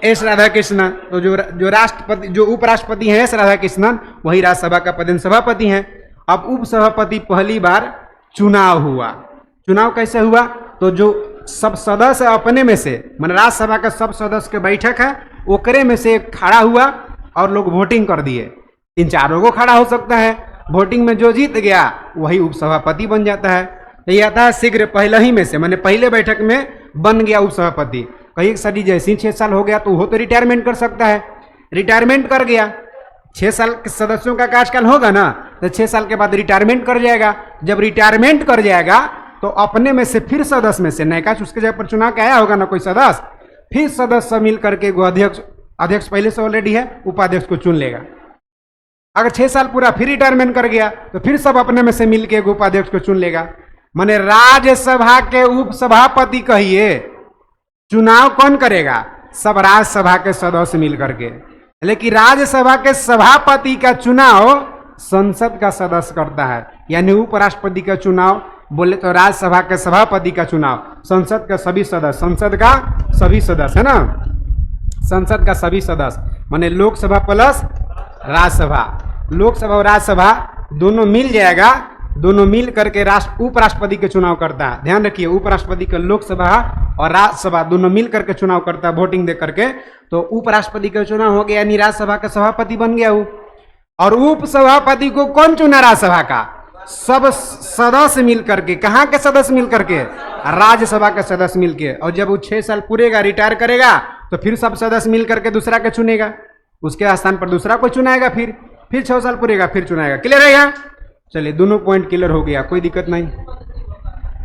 एस राधा कृष्णन। तो जो राष्ट्रपति, जो उपराष्ट्रपति हैं एस राधा कृष्णन, वही राज्यसभा का पदेन सभापति हैं। अब उपसभापति पहली बार चुनाव हुआ। चुनाव कैसे हुआ? तो जो सब सदस्य अपने में से, मान राज्यसभा का सब सदस्य के बैठक है, ओकरे में से खड़ा हुआ और लोग वोटिंग कर दिए। 3-4 लोगों खड़ा हो सकता है, वोटिंग में जो जीत गया वही उपसभापति बन जाता है। ये आता है शीघ्र पहले ही में से, मैंने पहले बैठक में बन गया उपसभापति। कहीं सदी जैसे 6 साल हो गया तो वो तो रिटायरमेंट कर सकता है, रिटायरमेंट कर गया। 6 साल के सदस्यों का कार्यकाल होगा ना, तो 6 साल के बाद रिटायरमेंट कर जाएगा। जब रिटायरमेंट कर जाएगा तो अपने में से फिर सदस्य में से नया उसके जगह पर चुनाव के आया होगा ना कोई सदस्य, फिर सदस्य मिल करके अध्यक्ष पहले से ऑलरेडी है, उपाध्यक्ष को चुन लेगा। अगर 6 साल पूरा फिर रिटायरमेंट कर गया तो फिर सब अपने में से मिल के उपाध्यक्ष को चुन लेगा। माने राज्यसभा के उपसभापति कहिए, चुनाव कौन करेगा? सब राज्यसभा के सदस्य मिल करके। लेकिन राज्यसभा के सभापति का चुनाव संसद का सदस्य करता है, यानी उपराष्ट्रपति का चुनाव बोले तो राज्यसभा के सभापति का चुनाव संसद का सभी सदस्य, संसद का सभी सदस्य है ना, संसद का सभी सदस्य माने लोकसभा प्लस राज्यसभा, लोकसभा और राज्यसभा दोनों मिल जाएगा, दोनों मिल करके उपराष्ट्रपति के चुनाव करता है। ध्यान रखिए, उपराष्ट्रपति का लोकसभा और राज्यसभा दोनों मिल करके चुनाव करता है वोटिंग दे करके। तो उपराष्ट्रपति का चुनाव हो गया, यानी राज्यसभा का सभापति बन गया वो। और उपसभापति को कौन चुना? राज्यसभा का सब सदस्य मिल करके। कहाँ के सदस्य मिल करके? राज्यसभा के सदस्य मिल के। और जब वो 6 साल पूरेगा, रिटायर करेगा, तो फिर सब सदस्य मिल करके दूसरा के चुनेगा, उसके स्थान पर दूसरा को चुनाएगा, फिर 6 साल पूरेगा, फिर चुनाएगा। क्लियर है यहाँ? चलिए, दोनों पॉइंट क्लियर हो गया, कोई दिक्कत नहीं।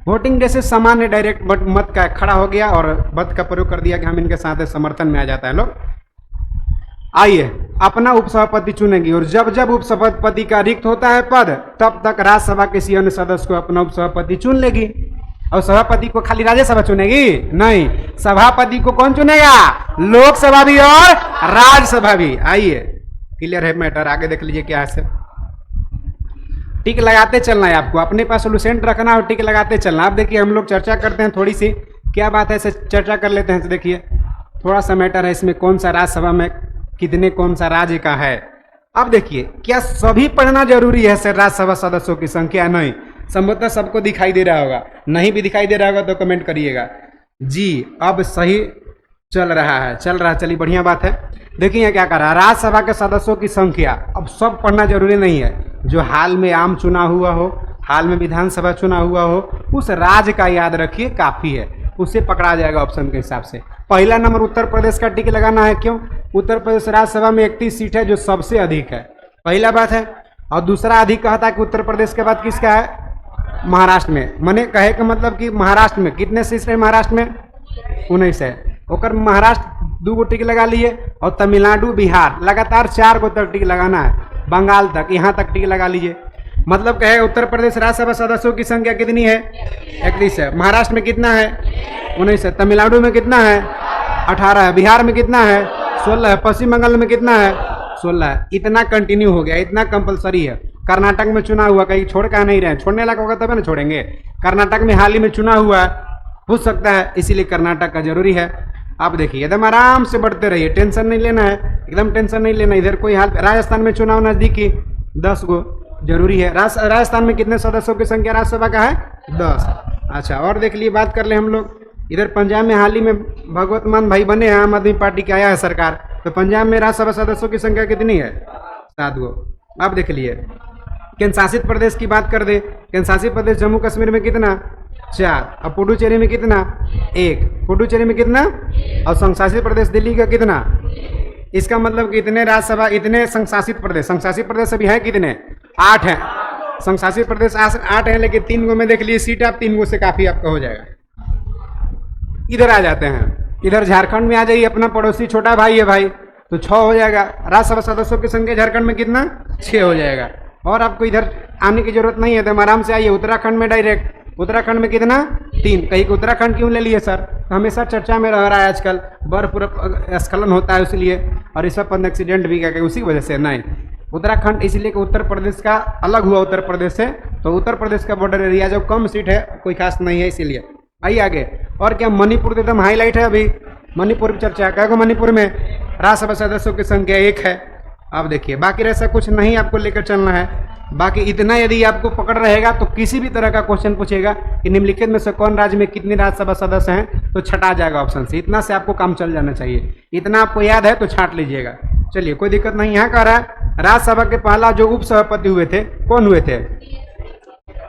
वोटिंग जैसे सामान्य डायरेक्ट मत का खड़ा हो गया और मत का प्रयोग कर दिया कि हम इनके साथ समर्थन में आ जाता है लोग। आइए, अपना उपसभापति चुनेंगी और जब जब उपसभापति का रिक्त होता है पद, तब तक राज्यसभा के किसी अन्य सदस्य को अपना उपसभापति चुन लेगी। और सभापति को खाली राज्यसभा चुनेगी? नहीं, सभापति को कौन चुनेगा? लोकसभा भी और राज्यसभा भी। आइए, क्लियर है मैटर? आगे देख लीजिए क्या है। टिक लगाते चलना है आपको, अपने पास सोल्यूशन रखना और टिक लगाते चलना। आप देखिए, हम लोग चर्चा करते हैं थोड़ी सी, क्या बात है ऐसे चर्चा कर लेते हैं। तो देखिए, थोड़ा सा मैटर है इसमें, कौन सा राज्यसभा में कितने कौन सा राज्य का है। अब देखिए, क्या सभी पढ़ना जरूरी है सर? राज्यसभा सदस्यों की संख्या नहीं, संभवतः सबको दिखाई दे रहा होगा, नहीं भी दिखाई दे रहा होगा तो कमेंट करिएगा जी। अब सही चल रहा है, चलिए बढ़िया बात है। देखिए यहाँ क्या कर रहा है, राज्यसभा के सदस्यों की संख्या। अब सब पढ़ना जरूरी नहीं है, जो हाल में आम चुनाव हुआ हो, हाल में विधानसभा चुनाव हुआ हो, उस राज्य का याद रखिए, काफी है, उससे पकड़ा जाएगा ऑप्शन के हिसाब से। पहला नंबर उत्तर प्रदेश का टिक लगाना है। क्यों? उत्तर प्रदेश राज्यसभा में 31 सीट है, जो सबसे अधिक है, पहला बात है। और दूसरा अधिक कहता है कि उत्तर प्रदेश के बाद किसका है? महाराष्ट्र में। मैंने कहे का मतलब कि महाराष्ट्र में कितने सीट है? महाराष्ट्र में 19 है। ओकर महाराष्ट्र 2 गो टिक लगा लिए, और तमिलनाडु, बिहार लगातार 4 गो तक टिक लगाना है, बंगाल तक, यहाँ तक टिक लगा लीजिए। मतलब कहे उत्तर प्रदेश राज्यसभा सदस्यों की संख्या कितनी है? 31 है। महाराष्ट्र में कितना है? 19 है। तमिलनाडु में कितना है? 18 है। बिहार में कितना है? 16 है। पश्चिम बंगाल में कितना है? 16 है। इतना कंटिन्यू हो गया, इतना कंपलसरी है। कर्नाटक में चुनाव हुआ, कहीं छोड़ कर नहीं रहे, छोड़ने लगा होगा तब ना छोड़ेंगे। कर्नाटक में हाल ही में चुनाव हुआ है, पूछ सकता है, इसीलिए कर्नाटक का जरूरी है। आप देखिए, एकदम आराम से बढ़ते रहिए, टेंशन नहीं लेना है, एकदम टेंशन नहीं लेना। इधर कोई हाल, राजस्थान में चुनाव नजदीकी 10 गो जरूरी है। राजस्थान में कितने सदस्यों की संख्या राज्यसभा का है? 10। अच्छा, और देख लिए, बात कर ले हम लोग। इधर पंजाब में हाल ही में भगवत मान भाई बने हैं, आम आदमी पार्टी की आया है सरकार, तो पंजाब में राज्यसभा सदस्यों की संख्या कितनी है? 7 गो। आप देख लिए। केंद्र शासित प्रदेश की बात कर दे, केंद्र शासित प्रदेश जम्मू कश्मीर में कितना? 4। और पुडुचेरी में कितना? 1। पुडुचेरी में कितना? और संघ शासित प्रदेश दिल्ली का कितना? इसका मतलब कि इतने राज्यसभा, इतने संघ शासित प्रदेश अभी है कितने? 8 हैं। संघ शासित प्रदेश 8 हैं, लेकिन 3 गो में देख लिए सीट, आप 3 गो से काफी आपका हो जाएगा। इधर आ जाते हैं, इधर झारखंड में आ जाइए, अपना पड़ोसी छोटा भाई है भाई, तो 6 हो जाएगा। राज्यसभा सदस्यों की संख्या झारखंड में कितना? 6 हो जाएगा। और आपको इधर आने की जरूरत नहीं है, तो हम आराम से आइए उत्तराखंड में डायरेक्ट। उत्तराखंड में कितना? 3। कहीं उत्तराखंड क्यों ले लिए सर? हमेशा चर्चा में रह रहा है आजकल, बर्फ स्खलन होता है इसलिए, और इस पर एक्सीडेंट भी क्या उसी वजह से। नहीं, उत्तराखंड इसलिए कि उत्तर प्रदेश का अलग हुआ उत्तर प्रदेश से, तो उत्तर प्रदेश का बॉर्डर एरिया जब कम सीट है, कोई खास नहीं है, इसीलिए। आइए आगे। और क्या, मणिपुर तो एकदम हाईलाइट है अभी। मणिपुर में चर्चा है, मणिपुर में राज्यसभा सदस्यों की संख्या 1 है। अब देखिए बाकी ऐसा कुछ नहीं आपको लेकर चलना है। बाकी इतना यदि आपको पकड़ रहेगा तो किसी भी तरह का क्वेश्चन पूछेगा कि निम्नलिखित में से कौन राज्य में कितने राज्यसभा सदस्य हैं, तो छटा जाएगा ऑप्शन से। इतना से आपको काम चल जाना चाहिए। इतना आपको याद है तो छांट लीजिएगा। चलिए कोई दिक्कत नहीं। यहाँ कह रहा है राज्यसभा के पहला जो उपसभापति हुए थे कौन हुए थे?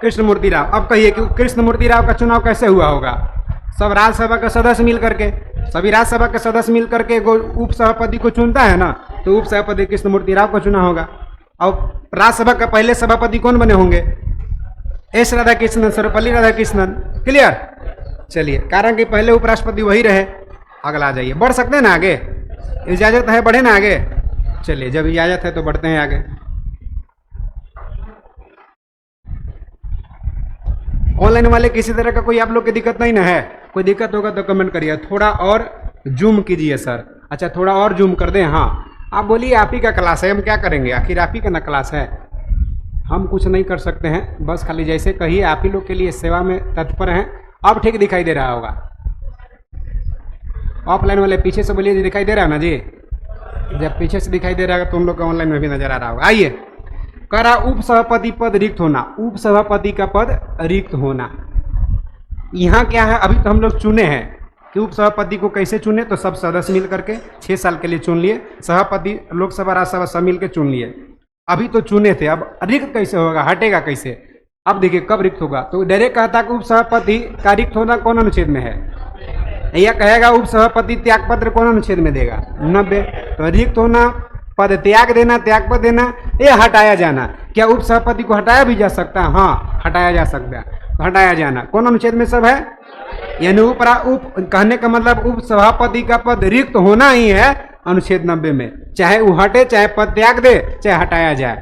कृष्णमूर्ति राव। अब कहिए कि कृष्णमूर्ति राव का चुनाव कैसे हुआ होगा? सब राज्यसभा के सदस्य मिल करके, सभी राज्यसभा के सदस्य मिल करके उपसभापति को चुनता है ना, तो उपसभापति कृष्णमूर्ति राव को चुना होगा। और राज्यसभा का पहले सभापति कौन बने होंगे? एस राधाकृष्णन, सर्वपल्ली राधाकृष्णन। क्लियर? चलिए, कारण कि पहले उपराष्ट्रपति वही रहे। अगला आ जाइए, बढ़ सकते हैं ना आगे? इजाजत है, बढ़े ना आगे? चलिए, जब इजाजत है तो बढ़ते हैं आगे। ऑनलाइन वाले किसी तरह का कोई आप लोग की दिक्कत नहीं ना है? कोई दिक्कत होगा तो कमेंट करिए। थोड़ा और जूम कीजिए सर। अच्छा, थोड़ा और जूम कर दें। हाँ, आप बोलिए आप ही का क्लास है, हम क्या करेंगे? आखिर आप ही का ना क्लास है, हम कुछ नहीं कर सकते हैं। बस खाली जैसे कहिए, आप ही लोग के लिए सेवा में तत्पर हैं। अब ठीक दिखाई दे रहा होगा। ऑफलाइन वाले पीछे से बोलिए, दिखाई दे रहा है ना जी? जब पीछे से दिखाई दे रहा है तो हम लोग का ऑनलाइन में भी नजर आ रहा होगा। आइए, कह रहा उपसभापति पद रिक्त होना। उपसभापति का पद रिक्त होना, यहाँ क्या है? अभी तो हम लोग चुने हैं कि उपसभापति को कैसे चुने, तो सब सदस्य मिल करके 6 साल के लिए चुन लिए। सभापति लोकसभा राज्यसभा सब मिल के चुन लिए। अभी तो चुने थे, अब रिक्त कैसे होगा, हटेगा कैसे? अब देखिए कब रिक्त होगा। तो डायरेक्ट कहता कि उपसभापति का रिक्त होना कौन अनुच्छेद में है? यह कहेगा उपसभापति त्याग पत्र कौन अनुच्छेद में देगा? 90। तो रिक्त होना, पद त्याग देना, त्याग पद देना, यह हटाया जाना। क्या उपसभापति को हटाया भी जा सकता है? हाँ, हटाया जा सकता है। तो हटाया जाना कौन अनुच्छेद में सब है? यानी उप कहने का मतलब उपसभापति का पद रिक्त होना ही है अनुच्छेद 90 में। चाहे वो हटे, चाहे पद त्याग दे, चाहे हटाया जाए।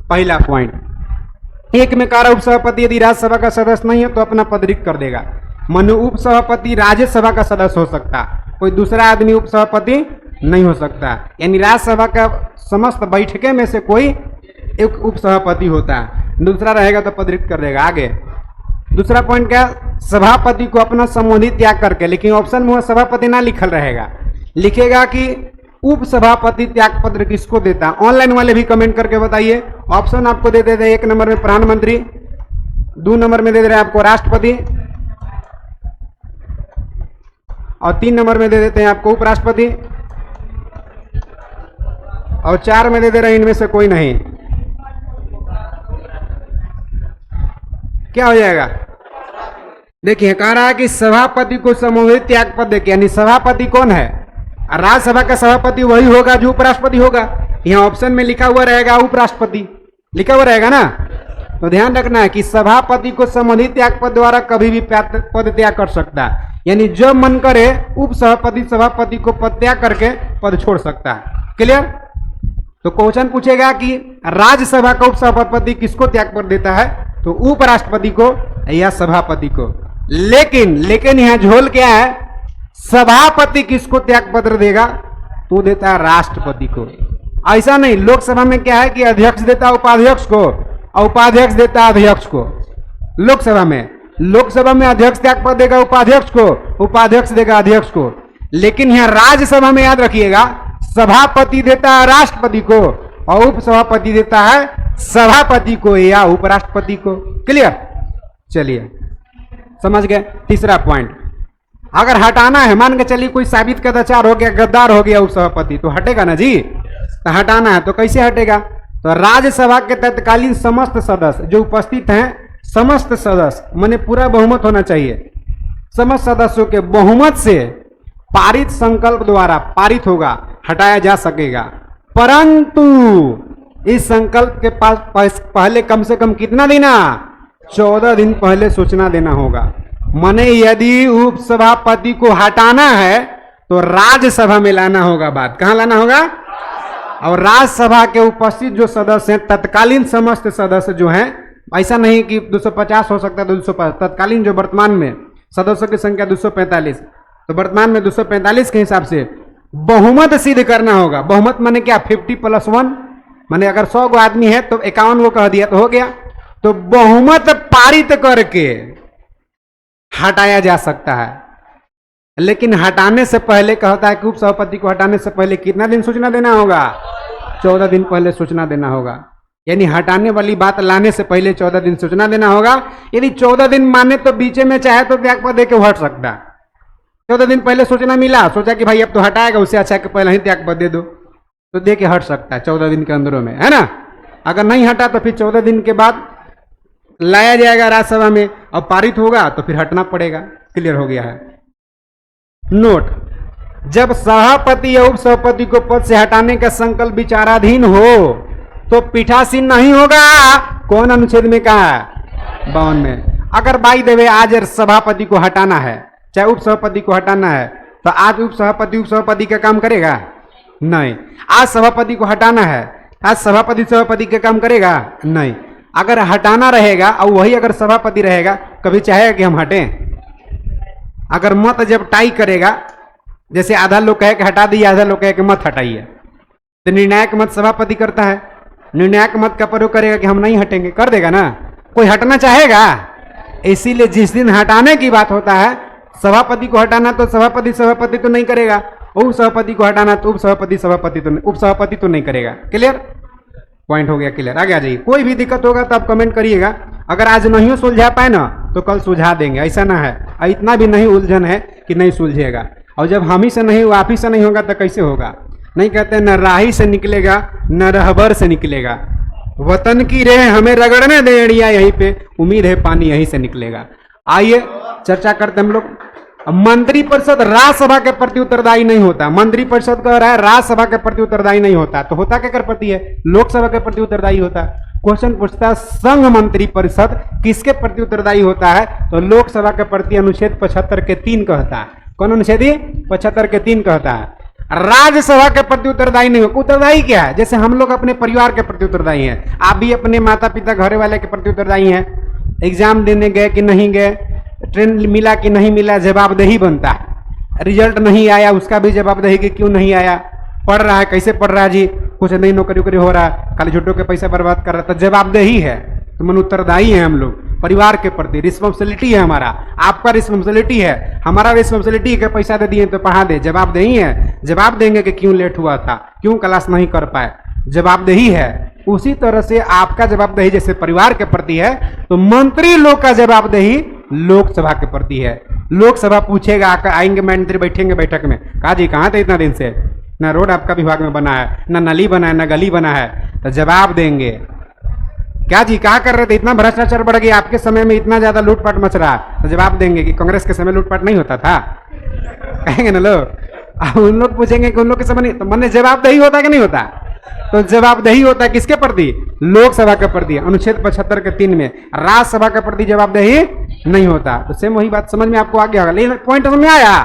पहला पॉइंट। एक में कह रहा उपसभापति यदि राज्यसभा का सदस्य नहीं है तो अपना पद रिक्त कर देगा। मनु उपसभापति राज्यसभा का सदस्य हो सकता, कोई दूसरा आदमी उपसभापति नहीं हो सकता। यानी राज्यसभा का समस्त बैठके में से कोई एक उपसभापति होता है। दूसरा रहेगा तो पद रिक्त कर देगा। आगे दूसरा पॉइंट क्या? सभापति को अपना संबोधित त्याग करके, लेकिन ऑप्शन में सभापति ना लिखल रहेगा, लिखेगा कि उप सभापति त्याग पत्र किसको देता। ऑनलाइन वाले भी कमेंट करके बताइए। ऑप्शन आपको दे देते हैं 1 नंबर में प्रधानमंत्री, 2 नंबर में दे दे रहे हैं आपको राष्ट्रपति, और 3 नंबर में दे देते हैं आपको उपराष्ट्रपति, और 4 में दे दे रहे हैं इनमें से कोई नहीं। क्या हो जाएगा? देखिए, कह रहा है कि सभापति को संबोधित त्याग पद देके, यानी सभापति कौन है? राज्यसभा का सभापति वही होगा जो उपराष्ट्रपति होगा। यहाँ ऑप्शन में लिखा हुआ रहेगा उपराष्ट्रपति, लिखा हुआ रहेगा ना। तो ध्यान रखना है कि सभापति को संबंधित त्याग पद द्वारा कभी भी पद त्याग कर सकता है। यानी जब मन करे उप सभापति सभापति को पद त्याग करके पद छोड़ सकता है। क्लियर? तो क्वेश्चन पूछेगा कि राज्यसभा का उप सभापति किसको त्याग पद देता है? तो उपराष्ट्रपति को या सभापति को। लेकिन यहाँ झोल क्या है? सभापति किसको त्याग पत्र देगा? तो देता है राष्ट्रपति को। ऐसा नहीं, लोकसभा में क्या है कि अध्यक्ष देता है उपाध्यक्ष को और उपाध्यक्ष देता है अध्यक्ष को। लोकसभा में अध्यक्ष त्याग पद देगा उपाध्यक्ष को, उपाध्यक्ष देगा अध्यक्ष को। लेकिन यहाँ राज्यसभा में याद रखिएगा, सभापति देता है राष्ट्रपति को और उपसभापति देता है सभापति को या उपराष्ट्रपति को। क्लियर? चलिए, समझ गए। तीसरा पॉइंट, अगर हटाना है, मान के चलिए कोई साबित कदाचार हो गया, गद्दार हो गया उपसभापति, तो हटेगा ना जी। तो हटाना है तो कैसे हटेगा? तो राज्यसभा के तत्कालीन समस्त सदस्य जो उपस्थित हैं, समस्त सदस्य माने पूरा बहुमत होना चाहिए, समस्त सदस्यों के बहुमत से पारित संकल्प द्वारा पारित होगा, हटाया जा सकेगा। परंतु इस संकल्प के पास पहले कम से कम कितना देना? 14 दिन पहले सूचना देना होगा। माने यदि उपसभापति को हटाना है तो राज्यसभा में लाना होगा बात। कहां लाना होगा? और राज्यसभा के उपस्थित जो सदस्य हैं, तत्कालीन समस्त सदस्य जो हैं, ऐसा नहीं कि 250 हो सकता है 250, तत्कालीन जो वर्तमान में सदस्यों की संख्या 245, तो वर्तमान में 245 के हिसाब से बहुमत सिद्ध करना होगा। बहुमत माने क्या? 50+1, माने अगर 100 गो आदमी है तो 51 गो कह दिया तो हो गया। तो बहुमत पारित करके हटाया जा सकता है। लेकिन हटाने से पहले कहता है कि उप सभापति को हटाने से पहले कितना दिन सूचना देना होगा? 14 दिन पहले सूचना देना होगा। यानी हटाने वाली बात लाने से पहले 14 दिन सूचना देना होगा। यदि 14 दिन माने तो बीच में चाहे तो त्यागपत्र दे के हट सकता। 14 दिन पहले सूचना मिला, सोचा कि भाई अब तो हटाएगा, उससे अच्छा कि पहले ही त्यागपत्र दे दो, तो दे के हट सकता है 14 दिन के अंदरों में, है ना। अगर नहीं हटा तो फिर 14 दिन के बाद लाया जाएगा राज्यसभा में और पारित होगा तो फिर हटना पड़ेगा। क्लियर हो गया है। नोट, जब सभापति या उप सभापति को पद से हटाने का संकल्प विचाराधीन हो तो पीठासीन नहीं होगा। कौन अनुच्छेद में कहा है? 52 में। अगर बाई देवे आज सभापति को हटाना है, चाहे उप सभापति को हटाना है, तो आज उप सभापति का काम करेगा? नहीं। आज सभापति को हटाना है, आज सभापति का काम करेगा? नहीं। अगर हटाना रहेगा और वही अगर सभापति रहेगा, कभी चाहेगा कि हम हटें? अगर मत जब टाई करेगा, जैसे आधा लोग कहे कि हटा दिए, आधा लोग कहे कि मत हटाइए, तो निर्णायक मत सभापति करता है। निर्णायक मत का प्रयोग करेगा कि हम नहीं हटेंगे, कर देगा ना। कोई हटना चाहेगा? इसीलिए जिस दिन हटाने की बात होता है, सभापति को हटाना तो सभापति तो नहीं करेगा, उप सभापति को हटाना तो उप सभापति तो नहीं करेगा। क्लियर पॉइंट हो गया? क्लियर। आगे आ जाइए। कोई भी दिक्कत होगा तो आप कमेंट करिएगा। अगर आज नहीं सुलझा पाए ना तो कल सुलझा देंगे, ऐसा ना है। इतना भी नहीं उलझन है कि नहीं सुलझेगा। और जब हम ही से नहीं, आप ही से नहीं होगा तो कैसे होगा? नहीं कहते न राही से निकलेगा न रहबर से निकलेगा, वतन की रेह हमें रगड़ने दे एड़िया यहीं पे, उम्मीद है पानी यहीं से निकलेगा। आइए चर्चा करते हम लोग। मंत्रिपरिषद राज्यसभा के प्रति उत्तरदायी नहीं होता। मंत्रिपरिषद कह रहा है राज्यसभा के प्रति उत्तरदायी नहीं होता, तो होता क्या कर प्रति है? लोकसभा के प्रति उत्तरदायी होता है। क्वेश्चन पूछता है संघ मंत्रिपरिषद किसके प्रति उत्तरदायी होता है? तो लोकसभा के प्रति अनुच्छेद 75 के 3 कहता है। कौन अनुच्छेद? 75 के 3 कहता है। राज्यसभा के प्रति उत्तरदायी नहीं हो। उत्तरदायी क्या है? जैसे हम लोग अपने परिवार के प्रति उत्तरदायी हैं, आप भी अपने माता पिता घर वाले के प्रति उत्तरदायी हैं। एग्जाम देने गए कि नहीं गए, ट्रेन मिला कि नहीं मिला, जवाबदेही बनता है। रिजल्ट नहीं आया, उसका भी जवाबदेही कि क्यों नहीं आया। पढ़ रहा है, कैसे पढ़ रहा है जी, कुछ नहीं, नौकरी वोकरी हो रहा है, खाली झूठों के पैसा बर्बाद कर रहा है, तो जवाबदेही है। तो मन उत्तरदायी है हम लोग परिवार के प्रति। रिस्पॉन्सिबिलिटी है हमारा, आपका रिस्पॉन्सिबिलिटी है, हमारा रिस्पॉन्सिबिलिटी है कि पैसा दे दिए तो पढ़ा दे, जवाबदेही है। जवाब देंगे कि क्यों लेट हुआ था, क्यों क्लास नहीं कर पाए, जवाबदेही है। उसी तरह से आपका जवाबदेही जैसे परिवार के प्रति है, तो मंत्री लोग का जवाबदेही लोकसभा के प्रति है। लोकसभा पूछेगा, आएंगे मंत्री, बैठेंगे बैठक में, कहा जी कहाँ थे इतना दिन से, ना रोड आपका विभाग में बना है, ना नली बना है, ना गली बना है, तो जवाब देंगे। क्या जी कहाँ कर रहे थे, इतना भ्रष्टाचार बढ़ गया, आपके समय में इतना ज्यादा लूटपाट मच रहा, तो जवाब देंगे कि कांग्रेस के समय लूटपाट नहीं होता था, कहेंगे ना लोग। अब उन लोग पूछेंगे कि उन लोग के समय नहीं, तो मन जवाबदेही होता कि नहीं होता? तो जवाबदेही होता है किसके प्रति? लोकसभा के प्रति। अनुच्छेद 75 के 3 में राज्यसभा के प्रति जवाबदेही नहीं होता। तो सेम वही बात समझ में आपको आ गया होगा। लेकिन पॉइंट समझ में आया?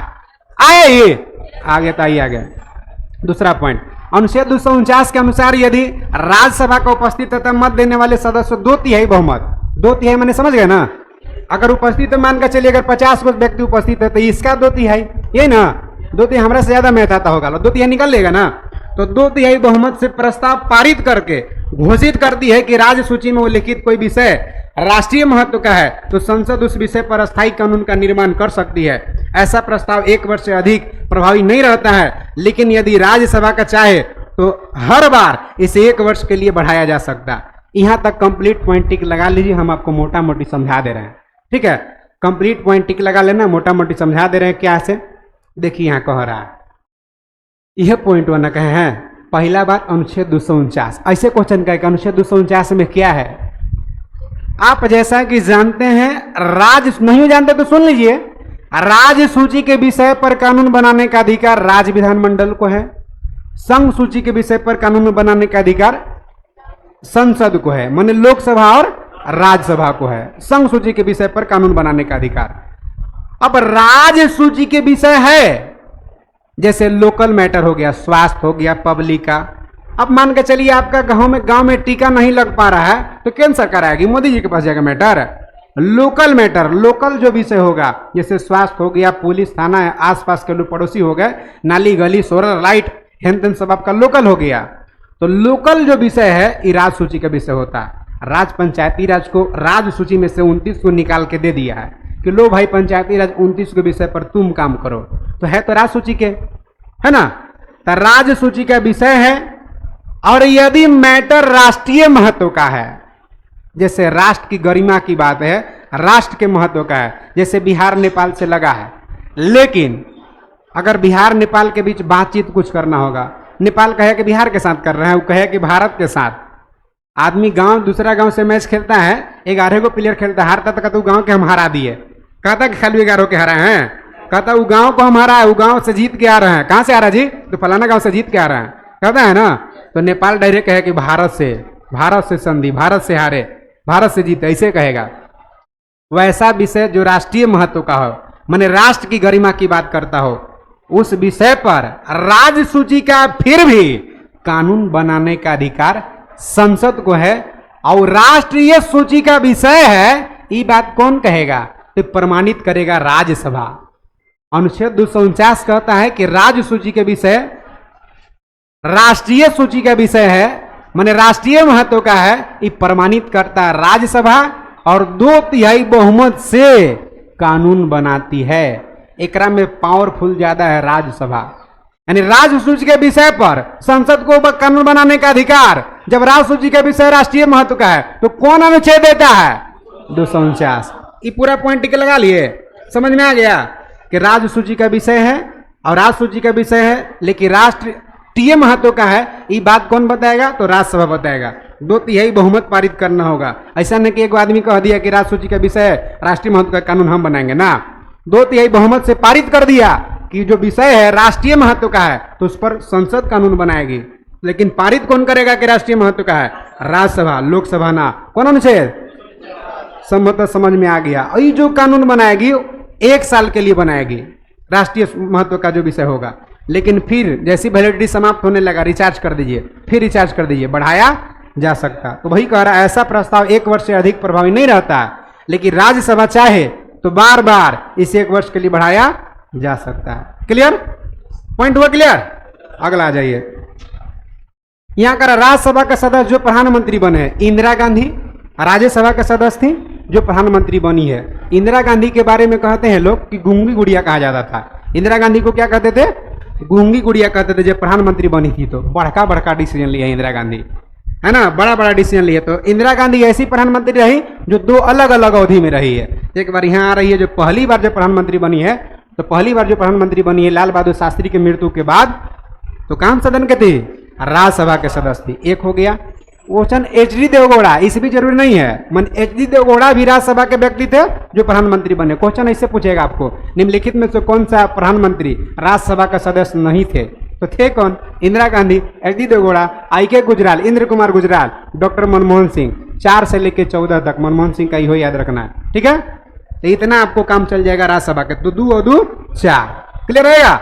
ये आ गया, तो आ गया दूसरा पॉइंट। अनुच्छेद 249 के अनुसार यदि राज्यसभा का उपस्थित तथा मत देने वाले सदस्य 2/3 बहुमत, 2/3 मैंने समझ गए ना। अगर उपस्थित मान कर चलिए, अगर 50 व्यक्ति उपस्थित है तो इसका 2/3, ये ना 2/3 हमारा से ज्यादा मैथ आता होगा, 2/3 निकल लेगा ना। तो 2/3 बहुमत से प्रस्ताव पारित करके घोषित करती है कि राज्य सूची में उल्लिखित कोई विषय राष्ट्रीय महत्व का है तो संसद उस विषय पर अस्थायी कानून का निर्माण कर सकती है। ऐसा प्रस्ताव 1 वर्ष से अधिक प्रभावी नहीं रहता है, लेकिन यदि राज्यसभा का चाहे तो हर बार इसे 1 वर्ष के लिए बढ़ाया जा सकता है। यहां तक कंप्लीट पॉइंट टिक लगा लीजिए, हम आपको मोटा मोटी समझा दे रहे हैं, ठीक है। कंप्लीट पॉइंट टिक लगा लेना, मोटा मोटी समझा दे रहे हैं। क्या से देखिए यहां कह रहा है, यह पॉइंट वन कहे हैं। पहला बात अनुच्छेद 249, ऐसे क्वेश्चन का अनुच्छेद 249 में क्या है आप जैसा कि जानते हैं, राज्य नहीं जानते तो सुन लीजिए। राज्य सूची के विषय पर कानून बनाने का अधिकार राज्य विधानमंडल को है। संघ सूची के विषय पर कानून बनाने का अधिकार संसद को है, माने लोकसभा और राज्यसभा को है। संघ सूची के विषय पर कानून बनाने का अधिकार। अब राज्य सूची के विषय है जैसे लोकल मैटर हो गया, स्वास्थ्य हो गया, पब्लिक का। अब मान के चलिए आपका गांव में टीका नहीं लग पा रहा है तो केंद्र सरकार आएगी, मोदी जी के पास जाएगा मैटर। लोकल मैटर, लोकल जो विषय होगा जैसे स्वास्थ्य हो गया, पुलिस थाना है, आसपास के लोग पड़ोसी हो गए, नाली गली सोलर लाइट हेन सब आपका लोकल हो गया। तो लोकल जो विषय है ये राज्य सूची का विषय होता है। राज्य पंचायती राज को राज्य सूची में से 29 को निकाल के दे दिया है। कि लो भाई पंचायती राज 29 के विषय पर तुम काम करो, तो है तो राज सूची के, है ना। तो राज सूची का विषय है, और यदि मैटर राष्ट्रीय महत्व का है, जैसे राष्ट्र की गरिमा की बात है, राष्ट्र के महत्व का है, जैसे बिहार नेपाल से लगा है, लेकिन अगर बिहार नेपाल के बीच बातचीत कुछ करना होगा, नेपाल कहे कि बिहार के साथ कर रहे हैं, वो कहे कि भारत के साथ, आदमी गांव दूसरा गांव से मैच खेलता है, 11 को प्लेयर खेलता है, हारता तो कहता वो गांव के हम हरा दिए, कहता कि खाली 11 के हरा हैं, कहता वो गांव को हम हरा है, वो गांव से जीत के आ रहे हैं, कहाँ से आ रहा जी, तो फलाना गांव से जीत के आ रहे हैं, कहता है ना। तो नेपाल डायरेक्ट कहे कि भारत से संधि, भारत से हारे, भारत से जीते, ऐसे कहेगा। वैसा विषय जो राष्ट्रीय महत्व का हो, माने राष्ट्र की गरिमा की बात करता हो, उस विषय पर राज्य सूची का फिर भी कानून बनाने का अधिकार संसद को है, और राष्ट्रीय सूची का विषय है, ये बात कौन कहेगा, तो प्रमाणित करेगा राज्यसभा। अनुच्छेद 249 कहता है कि राज्य सूची के विषय राष्ट्रीय सूची का विषय है, माने राष्ट्रीय महत्व का है, ये प्रमाणित करता है राज्यसभा, और 2/3 बहुमत से कानून बनाती है। एकरा में पावरफुल ज्यादा है राज्यसभा, यानी राज्य सूची के विषय पर संसद को कानून बनाने का अधिकार। जब राज्य सूची का विषय राष्ट्रीय महत्व का है तो कौन अनुच्छेद देता है, 249। ये पूरा पॉइंट टिक लगा लिए, समझ में आ गया कि राज्य सूची का विषय है और राज्य सूची का विषय है, लेकिन राष्ट्रीय महत्व का है, ये बात कौन बताएगा, तो राज्यसभा बताएगा। 2/3 बहुमत पारित करना होगा। ऐसा नहीं कि एक आदमी कह दिया कि राज्य सूची का विषय है, राष्ट्रीय महत्व का कानून हम बनाएंगे ना, 2/3 बहुमत से पारित कर दिया कि जो विषय है राष्ट्रीय महत्व का है, तो उस पर संसद कानून बनाएगी। लेकिन पारित कौन करेगा कि राष्ट्रीय महत्व का है, राज्यसभा, लोकसभा ना। कौन अनुच्छेद, समझ में आ गया। ये जो कानून बनाएगी 1 साल के लिए बनाएगी, राष्ट्रीय महत्व का जो विषय होगा, लेकिन फिर जैसी वैलिडिटी समाप्त होने लगा रिचार्ज कर दीजिए, फिर रिचार्ज कर दीजिए, बढ़ाया जा सकता। तो वही कह रहा है, ऐसा प्रस्ताव 1 वर्ष से अधिक प्रभावी नहीं रहता है, लेकिन राज्यसभा चाहे तो बार बार इसे 1 वर्ष के लिए बढ़ाया जा सकता है। क्लियर, पॉइंट हुआ क्लियर। अगला आ जाइए, यहां का राज्यसभा का सदस्य जो प्रधानमंत्री बने हैं, इंदिरा गांधी राज्यसभा के सदस्य थी जो प्रधानमंत्री बनी है। इंदिरा गांधी के बारे में कहते हैं लोग कि गूंगी गुड़िया कहा जाता था। इंदिरा गांधी को क्या कहते थे, गूंगी गुड़िया कहते थे। जब प्रधानमंत्री बनी थी तो बड़ा डिसीजन लिया इंदिरा गांधी, है ना, बड़ा डिसीजन लिया। तो इंदिरा गांधी ऐसी प्रधानमंत्री रही जो 2 अलग अलग अवधि में रही है। एक बार यहाँ आ रही है, जो पहली बार जो प्रधानमंत्री बनी है, तो पहली बार जो प्रधानमंत्री बनी है लाल बहादुर शास्त्री की मृत्यु के बाद, तो कौन सदन के थी, राज्यसभा के सदस्य थी। एक हो गया। Question HD. देवगौड़ा, इस भी जरूरी नहीं है, मन एच.डी. देवगौड़ा भी राज्यसभा के व्यक्ति थे जो प्रधानमंत्री बने। क्वेश्चन ऐसे पूछेगा आपको, निम्नलिखित में से कौन सा प्रधानमंत्री राज्यसभा का सदस्य नहीं थे, तो थे कौन, इंदिरा गांधी, एच.डी. देवगौड़ा, आई.के. गुजराल, इंद्र कुमार गुजराल, डॉक्टर मनमोहन सिंह। 4 से लेकर 14 तक मनमोहन सिंह का ही याद रखना है, ठीक है। तो इतना आपको काम चल जाएगा राज्यसभा के। तो 2 और 2 4, क्लियर रहेगा।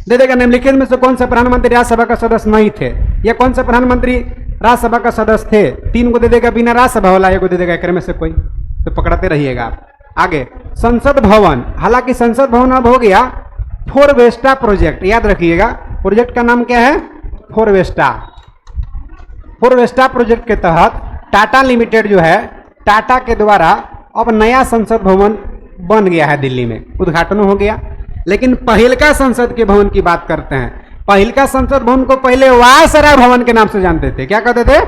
दे देगा निम्नलिखित में से कौन सा प्रधानमंत्री राज्यसभा का सदस्य नहीं थे, या कौन सा प्रधानमंत्री राज्यसभा का सदस्य थे। 3 को दे देगा बिना राज्यसभा वाला, 1 को दे देगा एक में से कोई, तो पकड़ते रहिएगा आप। आगे संसद भवन, हालांकि संसद भवन अब हो गया फोरवेस्टा प्रोजेक्ट, याद रखिएगा। प्रोजेक्ट का नाम क्या है, फोरवेस्टा। फोरवेस्टा प्रोजेक्ट के तहत टाटा लिमिटेड जो है, टाटा के द्वारा अब नया संसद भवन बन गया है दिल्ली में, उद्घाटन हो गया। लेकिन पहिलका संसद के भवन की बात करते हैं। पहिलका संसद भवन को पहले वायसराय भवन के नाम से जानते थे। क्या कहते थे,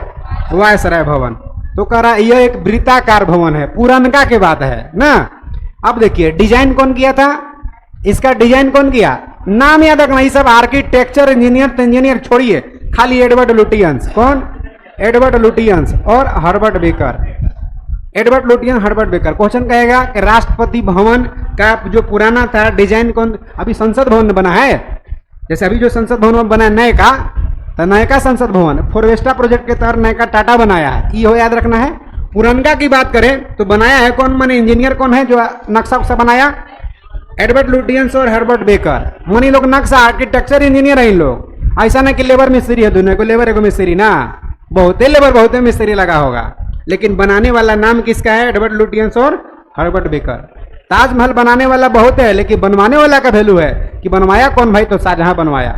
वायसराय भवन। तो कह रहा यह एक वृत्ताकार भवन है, पुरानका के बात है ना। अब देखिए डिजाइन कौन किया था, इसका डिजाइन कौन किया, नाम याद रखना। ये सब आर्किटेक्चर इंजीनियर छोड़िए, खाली एडवर्ड लुटियंस। कौन, एडवर्ड लुटियंस और Herbert baker. Edward Lutyens, Herbert baker. Question कहेगा कि राष्ट्रपति भवन का जो पुराना था डिजाइन कौन, अभी संसद भवन बना है, जैसे अभी जो संसद भवन बना है नए का, तो नए का संसद भवन फोरवेस्टा प्रोजेक्ट के तहत नए का टाटा बनाया है, ये हो याद रखना है। पुरानका की बात करें तो बनाया है कौन, माने इंजीनियर कौन है जो नक्शा उक्सा बनाया, एडवर्ड लुटियंस और हर्बर्ट बेकर। मानी लोग नक्शा आर्किटेक्चर इंजीनियर है इन लोग, ऐसा नहीं कि लेबर मिस्त्री है, दोनों को लेबर एगो मिस्त्री ना, बहुते लेबर बहुते मिस्त्री लगा होगा, लेकिन बनाने वाला नाम किसका है, एडवर्ड लुटियंस और हर्बर्ट बेकर। ताजमहल बनाने वाला बहुत है, लेकिन बनवाने वाला का वैल्यू है कि बनवाया कौन भाई, तो शाहजहां बनवाया।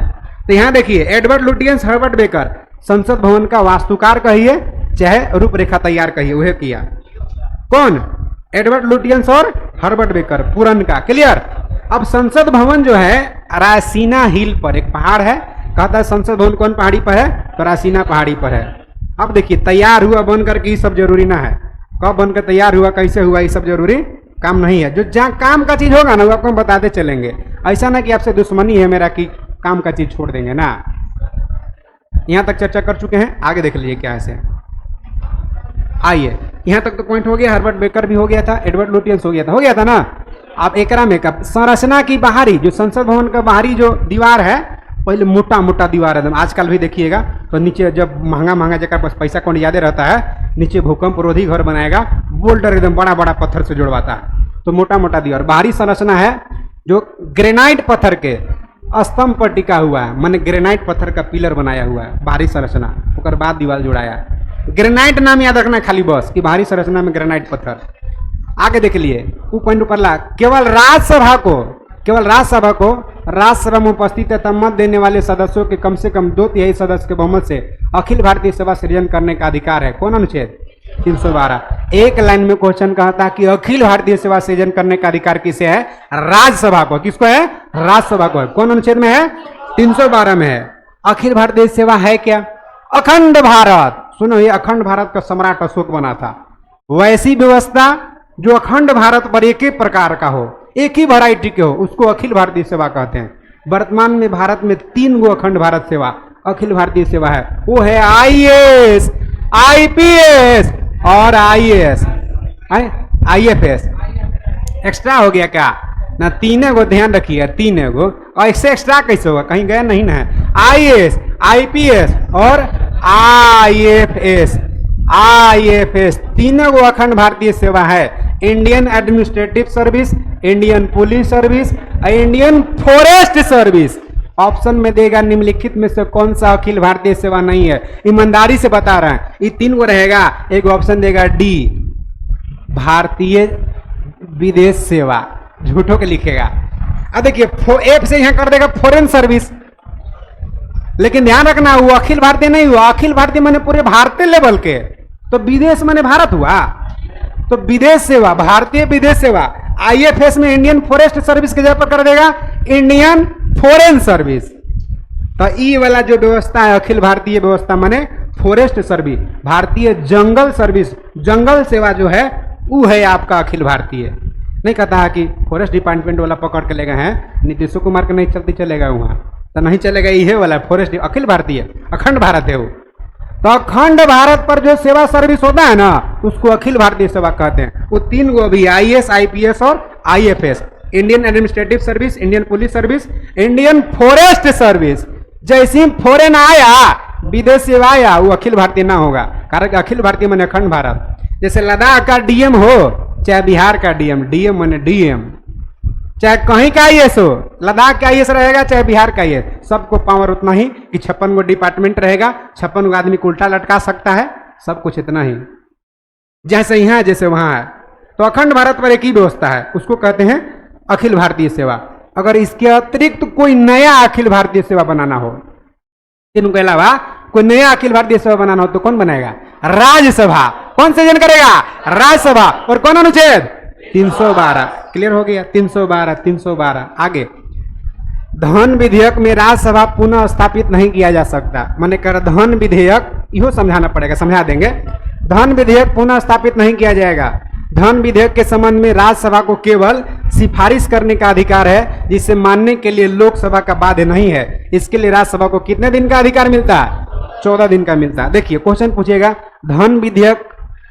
तो यहाँ देखिए एडवर्ड लुटियंस, हर्बर्ट बेकर संसद भवन का वास्तुकार कहिए चाहे रूपरेखा तैयार कहिए, वह किया। कौन, एडवर्ड लुटियंस और हर्बर्ट बेकर, पुरन का। क्लियर। अब संसद भवन जो है रायसीना हिल पर एक पहाड़ है, कहता है संसद भवन कौन पहाड़ी पर है, तो रायसीना पहाड़ी पर है। अब देखिए तैयार हुआ बनकर के, ये सब जरूरी ना है, कब बनकर तैयार हुआ, कैसे हुआ, ये सब जरूरी काम नहीं है। जो जहाँ काम का चीज होगा ना वो आपको हम बताते चलेंगे, ऐसा ना कि आपसे दुश्मनी है मेरा कि काम का चीज छोड़ देंगे ना। यहां तक चर्चा कर चुके हैं, आगे देख लीजिए क्या है। आइए यहां तक तो पॉइंट हो गया, हर्बर्ट बेकर भी हो गया था, एडवर्ड लुटियंस हो गया था ना। अब एकरा में कब संरचना की बाहरी जो संसद भवन का बाहरी जो दीवार है, पहले मोटा मोटा दीवार है, आजकल भी देखिएगा तो नीचे जब महंगा महंगा जगह पर पैसा कौन यादे रहता है, नीचे भूकंप रोधी घर बनाएगा, बोल्डर एकदम बड़ा बड़ा पत्थर से जुड़वाता है, तो मोटा मोटा दीवार। बाहरी संरचना है जो ग्रेनाइट पत्थर के स्तंभ पर टिका हुआ है, माने ग्रेनाइट पत्थर का पिलर बनाया हुआ है बाहरी संरचना, उसके बाद दीवार जुड़ाया है। ग्रेनाइट नाम याद रखना खाली बस कि बाहरी संरचना में ग्रेनाइट पत्थर। आगे देख लिए पॉइंट ऊपर ला, केवल राज्यसभा को राज्यसभा में उपस्थित तथा मत देने वाले सदस्यों के कम से कम 2/3 सदस्य के बहुमत से अखिल भारतीय सेवा सृजन करने का अधिकार है। कौन अनुच्छेद 312। एक लाइन में क्वेश्चन कहता है कि अखिल भारतीय सेवा सृजन करने का अधिकार किसे है, राज्यसभा को। किसको है, राज्यसभा को है। कौन अनुच्छेद में है, 312 में है। अखिल भारतीय सेवा है क्या, अखंड भारत। सुनो, ये अखंड भारत का सम्राट अशोक बना था, वैसी व्यवस्था जो अखंड भारत पर एक ही प्रकार का हो, एक ही वैरायटी के हो, उसको अखिल भारतीय सेवा कहते हैं। वर्तमान में भारत में 3 गो अखंड भारत सेवा अखिल भारतीय सेवा है, वो है आईएएस, आईपीएस और आईएएस, आईएफएस। एक्स्ट्रा हो गया क्या ना, 3 गो ध्यान रखिए, 3 गो, और इससे एक्स्ट्रा कैसे होगा, कहीं गया नहीं ना है। आईएएस, आईपीएस और आईएफएस, आईएफएस 3 गो अखंड भारतीय सेवा है। Indian administrative service, Indian police service, Indian forest service. Option में देगा निम्नलिखित में से कौन सा अखिल भारतीय सेवा नहीं है, ईमानदारी से बता रहे हैं। ये 3 गो रहेगा, एक ऑप्शन देगा डी भारतीय विदेश सेवा, झूठों के लिखेगा। अब देखिए एफ से यहां कर देगा फॉरेन सर्विस, लेकिन ध्यान रखना वो अखिल भारतीय नहीं हुआ। अखिल भारतीय माने पूरे भारतीय लेवल के, तो विदेश माने भारत हुआ, तो विदेश सेवा, भारतीय विदेश सेवा। आईएफएस में इंडियन फॉरेस्ट सर्विस के जगह पर कर देगा इंडियन फॉरेन सर्विस। तो ई वाला जो व्यवस्था है अखिल भारतीय व्यवस्था माने फॉरेस्ट सर्विस, भारतीय जंगल सर्विस, जंगल सेवा जो है वो है आपका अखिल भारतीय। नहीं कहता है कि फॉरेस्ट डिपार्टमेंट वाला पकड़ के ले गए हैं, नीतीश कुमार के नहीं चलती चलेगा वहां, तो नहीं चलेगा, ये वाला फॉरेस्ट अखिल भारतीय, अखंड भारत है वो। तो अखंड भारत पर जो सेवा सर्विस होता है ना, उसको अखिल भारतीय सेवा कहते हैं। वो 3 गो भी, आईएएस, आईपीएस और IFS, Indian administrative service, Indian police service, Indian forest service. जैसे ही फॉरेन आया, विदेश सेवा आया, वो अखिल भारतीय ना होगा, कारण अखिल भारतीय माने अखंड भारत। जैसे लद्दाख का डीएम हो चाहे बिहार का डीएम, डीएम माने डीएम, चाहे कहीं का आईएएस हो, लद्दाख का आईएएस रहेगा चाहे बिहार का आईएएस, सबको पावर उतना ही कि 56 गो डिपार्टमेंट रहेगा, 56 गो आदमी को उल्टा लटका सकता है, सब कुछ इतना ही, जैसे यहाँ जैसे वहां है। तो अखंड भारत पर एक ही व्यवस्था है, उसको कहते हैं अखिल भारतीय सेवा। अगर इसके अतिरिक्त कोई नया अखिल भारतीय सेवा बनाना हो, इनके अलावा कोई नया अखिल भारतीय सेवा बनाना हो, तो कौन बनाएगा, राज्यसभा। कौन सृजन करेगा, राज्यसभा। और कौन अनुच्छेद 312। क्लियर हो गया, 312। आगे, धन विधेयक में राज्यसभा पुनः स्थापित नहीं किया जा सकता। मैंने कहा धन विधेयक, इहो समझाना पड़ेगा, समझा देंगे। धन विधेयक पुनः स्थापित नहीं किया जाएगा। धन विधेयक के संबंध में राज्यसभा को केवल सिफारिश करने का अधिकार है, जिसे मानने के लिए लोकसभा का बाध्य नहीं है। इसके लिए राज्यसभा को कितने दिन का अधिकार मिलता है, 14 दिन का मिलता है। देखिए क्वेश्चन पूछेगा, धन विधेयक,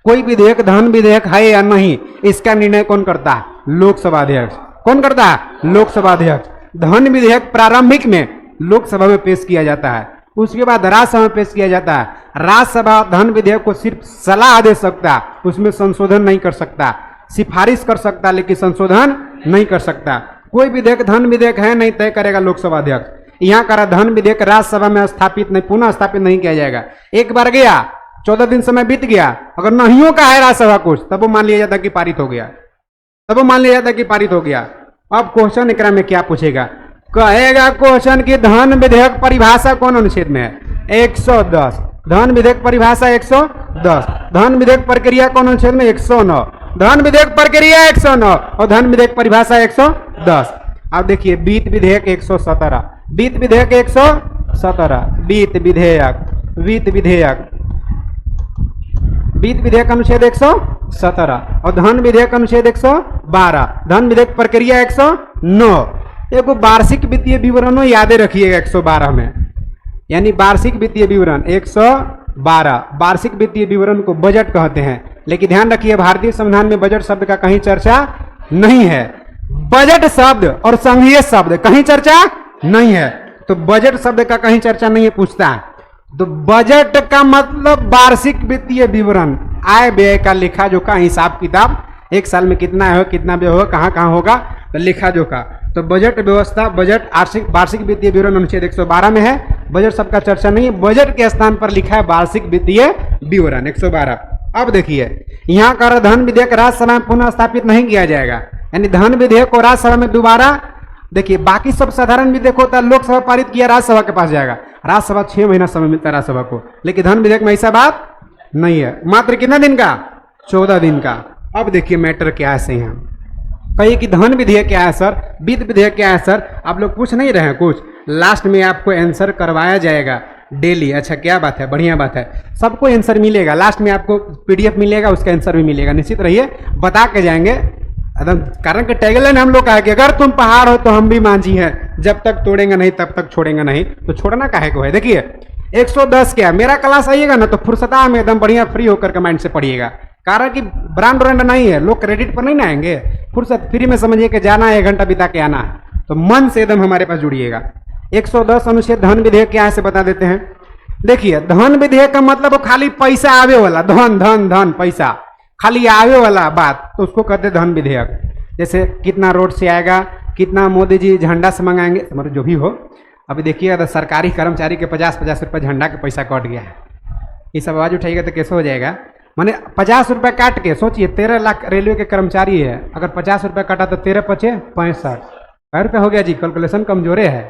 कोई विधेयक धन विधेयक है या नहीं, इसका निर्णय कौन करता है, लोकसभा अध्यक्ष। कौन करता है, लोकसभा अध्यक्ष। धन विधेयक प्रारंभिक में लोकसभा में पेश किया जाता है, उसके बाद राज्यसभा में पेश किया जाता है। राज्यसभा धन विधेयक को सिर्फ सलाह दे सकता, उसमें संशोधन नहीं कर सकता, सिफारिश कर सकता लेकिन संशोधन नहीं कर सकता। कोई विधेयक धन विधेयक है नहीं तय करेगा लोकसभा अध्यक्ष। यहाँ का धन विधेयक राज्यसभा में स्थापित नहीं, पुनः स्थापित नहीं किया जाएगा। एक बार गया, 14 दिन समय बीत गया, अगर नहीं का है राज्यसभा कुछ, तब वो मान लिया जाता कि पारित हो गया, तब वो मान लिया जाता कि पारित हो गया। अब क्वेश्चन एकरा में क्या पूछेगा, कहेगा क्वेश्चन की धन विधेयक परिभाषा कौन अनुच्छेद में है, 110। धन विधेयक परिभाषा 110। धन विधेयक प्रक्रिया कौन अनुच्छेद में, 109। धन विधेयक प्रक्रिया 109 और धन विधेयक परिभाषा 110। अब देखिए वित्त विधेयक 117, वित्त विधेयक 117, वित्त विधेयक, वित्त विधेयक, वित्त विधेयक अनुच्छेद 117 और धन विधेयक अनुच्छेद 112, धन विधेयक प्रक्रिया 109। एगो वार्षिक वित्तीय विवरणों यादें रखिएगा 112 में, यानी वार्षिक वित्तीय विवरण 112, वार्षिक वित्तीय विवरण को बजट कहते हैं। लेकिन ध्यान रखिए भारतीय संविधान में बजट शब्द का कहीं चर्चा नहीं है, बजट शब्द और संघीय शब्द कहीं चर्चा नहीं है, तो बजट शब्द का कहीं चर्चा नहीं है पूछता है। तो बजट का मतलब वार्षिक वित्तीय विवरण, आय व्यय का लेखा जोखा, हिसाब किताब, एक साल में कितना है, कितना व्यय होगा, कहाँ कहाँ होगा, तो लेखा जोखा। तो बजट व्यवस्था, बजट वार्षिक वित्तीय विवरण अनुच्छेद 112 में है। बजट शब्द का चर्चा नहीं है, बजट के स्थान पर लिखा है वार्षिक वित्तीय विवरण 112। अब देखिए यहाँ का धन विधेयक राज्यसभा में पुनः स्थापित नहीं किया जाएगा, यानी धन विधेयक को राज्यसभा में दोबारा, देखिए बाकी सब साधारण विधेयक होता है लोकसभा पारित किया राज्यसभा के पास जाएगा, राज्यसभा 6 महीना समय मिलता है राज्यसभा को, लेकिन धन विधेयक में ऐसा बात नहीं है। मात्र कितना दिन का? 14 दिन का। अब देखिए मैटर क्या है सही, हम कहिए कि धन विधेयक क्या है सर, वित्त विधेयक क्या है सर, आप लोग पूछ नहीं रहे हैं कुछ, लास्ट में आपको आंसर करवाया जाएगा डेली। अच्छा क्या बात है, बढ़िया बात है, सबको आंसर मिलेगा, लास्ट में आपको PDF मिलेगा, उसका आंसर भी मिलेगा, निश्चित रहिए बता के जाएंगे एकदम। कारण के टैगलाइन हम लोग का है कि अगर तुम पहाड़ हो तो हम भी मांझी हैं, जब तक तोड़ेंगे नहीं तब तक छोड़ेंगे नहीं, तो छोड़ना काहे को है। देखिए 110 क्या, मेरा क्लास आइएगा ना तो फुर्सता में एकदम बढ़िया फ्री होकर के माइंड से पढ़िएगा, कारण कि ब्रांड ब्रांड नहीं है, लोग क्रेडिट पर नहीं ना आएंगे, फुर्सत फ्री में समझिए कि जाना है 1 घंटा बिता के आना है, तो मन से एकदम हमारे पास जुड़िएगा। 110 अनुच्छेद धन विधेयक क्या है से बता देते हैं। देखिए धन विधेयक का मतलब वो खाली पैसा आवे वाला, धन धन धन पैसा खाली आवे वाला बात, तो उसको कहते हैं धन विधेयक। जैसे कितना रोड से आएगा, कितना मोदी जी झंडा से मंगाएंगे, मतलब जो भी हो। अभी देखिएगा तो सरकारी कर्मचारी के 50-50 रुपये झंडा के पैसा कट गया है, ये सब आवाज उठाइएगा तो कैसे हो जाएगा। माने 50 रुपये काट के सोचिए 13 लाख रेलवे के कर्मचारी है, अगर 50 रुपये काटा तो 13 पचे 65 कै रुपये हो गया जी, कैलकुलेशन कमजोरे है।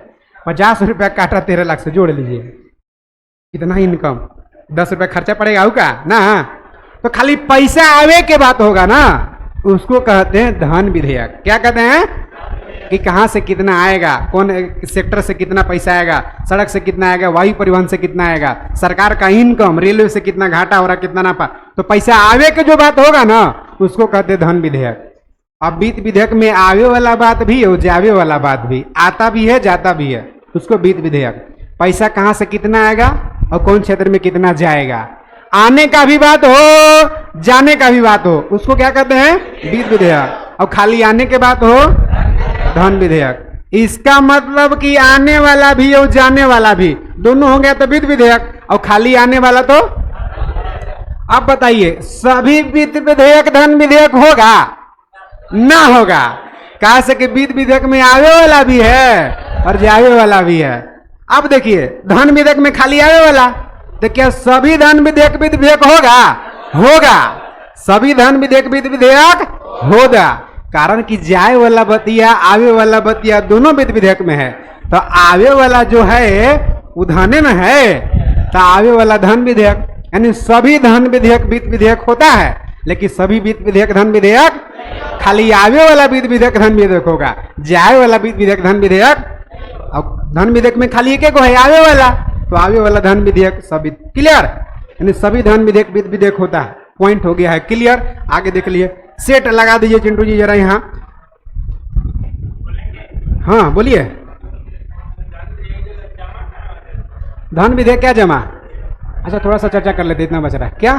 50 रुपया काटा 13 लाख से जोड़ लीजिए, कितना इनकम, 10 रुपया खर्चा पड़ेगा का ना, तो खाली पैसा आवे के बात होगा ना, उसको कहते हैं धन विधेयक। क्या कहते हैं कि कहाँ से कितना आएगा, कौन सेक्टर से कितना पैसा आएगा, सड़क से कितना आएगा, वायु परिवहन से कितना आएगा, सरकार का इनकम, रेलवे से कितना घाटा हो रहा, कितना नापा, तो पैसा आवे के जो बात होगा ना उसको कहते हैं धन विधेयक। अब वित्त विधेयक में आवे वाला बात भी है, जावे वाला बात भी, आता भी है जाता भी है, उसको वित्त विधेयक। पैसा कहाँ से कितना आएगा और कौन क्षेत्र में कितना जाएगा, आने का भी बात हो जाने का भी बात हो, उसको क्या कहते हैं वित्त विधेयक। और खाली आने के बात हो धन विधेयक। इसका मतलब कि आने वाला भी और जाने वाला भी दोनों हो गया तो वित्त विधेयक, और खाली आने वाला तो। अब बताइए सभी वित्त विधेयक धन विधेयक होगा ना होगा, कहा से कि वित्त विधेयक में आवे वाला भी है और जावे वाला भी है। अब देखिए धन विधेयक में खाली आवे वाला, तो क्या सभी धन विधेयक वित्त विधेयक होगा? होगा, सभी धन विधेयक वित्त विधेयक होगा, कारण कि जाए वाला बतिया आवे वाला बतिया दोनों वित्त विधेयक में है। तो आवे वाला जो है वो धन में है, तो आवे वाला धन विधेयक, यानी सभी धन विधेयक वित्त विधेयक होता है, लेकिन सभी वित्त विधेयक धन विधेयक, खाली आवे वाला वित्त विधेयक धन विधेयक होगा, जाए वाला वित्त विधेयक धन विधेयक। अब धन विधेयक में खाली एक है आवे वाला, तो आवे वाला धन विधेयक सभी। क्लियर, यानी सभी धन विधेयक वित्त विधेयक होता है। पॉइंट हो गया है क्लियर, आगे देख लिए। सेट लगा दीजिए चिंटू जी जरा यहाँ। हाँ बोलिए, धन विधेयक क्या जमा? अच्छा थोड़ा सा चर्चा कर लेते, इतना बच रहा है क्या?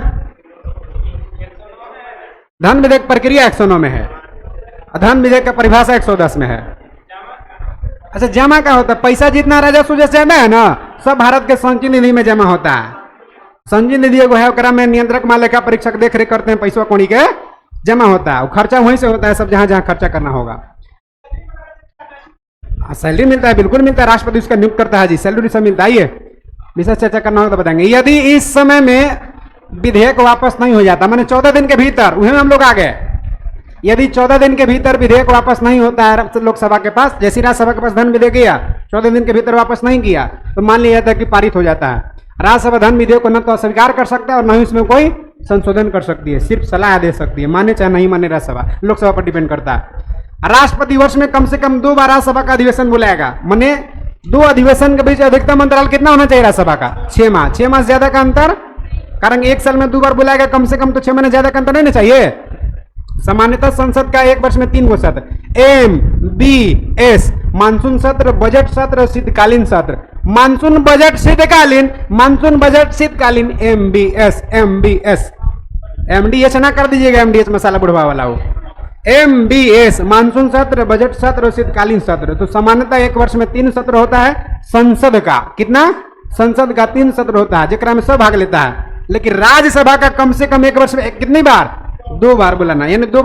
धन विधेयक प्रक्रिया 109 में है, धन विधेयक का परिभाषा 110 में है। अच्छा जमा क्या होता है? पैसा जितना राजस्व जैसे ज्यादा है ना, सब भारत के संचय निधि में जमा होता है। संचय निधि एगो है, ओकरा में नियंत्रक महालेखा परीक्षक देख रेख करते हैं, पैसा कौड़ी के जमा होता है, खर्चा वहीं से होता है सब, जहां जहां खर्चा करना होगा। सैलरी मिलता है, बिल्कुल मिलता है, राष्ट्रपति उसका नियुक्त करता है जी, सैलरी सब मिलता है। विशेष चर्चा करना होगा तो बताएंगे। यदि इस समय में विधेयक वापस नहीं हो जाता, माने 14 दिन के भीतर, उन्हें हम लोग आ गए, यदि 14 दिन के भीतर विधेयक वापस नहीं होता है लोकसभा के पास, जैसी राज्यसभा के पास धन विधेयक किया 14 दिन के भीतर वापस नहीं किया, तो मान लिया जाता है कि पारित हो जाता है। राज्यसभा धन विधेयक को न तो अस्वीकार कर सकता है और न ही उसमें कोई संशोधन कर सकती है, सिर्फ सलाह दे सकती है, माने चाहे नहीं माने राज्यसभा, लोकसभा पर डिपेंड करता है। राष्ट्रपति वर्ष में कम से कम 2 बार राज्यसभा का अधिवेशन बुलाएगा, माने 2 अधिवेशन के बीच अधिकतम अंतराल कितना होना चाहिए राज्यसभा का? 6 माह। 6 माह से ज्यादा का अंतर, कारण 1 साल में 2 बार बुलाएगा कम से कम, तो 6 महीने ज्यादा का अंतर नहीं चाहिए। सामान्यतः संसद का 1 वर्ष में 3 गो सत्र, MBS, मानसून सत्र, बजट सत्र, शीतकालीन सत्र। मानसून बजट शीतकालीन, मानसून बजट शीतकालीन, MBS। MDS ना कर दीजिएगा, MDS मसाला बुढ़वा वाला हो। MBS मानसून सत्र, बजट सत्र और शीतकालीन सत्र। तो सामान्यतः 1 वर्ष में 3 सत्र होता है संसद का। कितना? संसद का 3 सत्र होता है, जेकरा में सब भाग लेता है। लेकिन राज्यसभा का कम से कम 1 वर्ष में कितनी बार? 2 बार बुलाना, यानी 2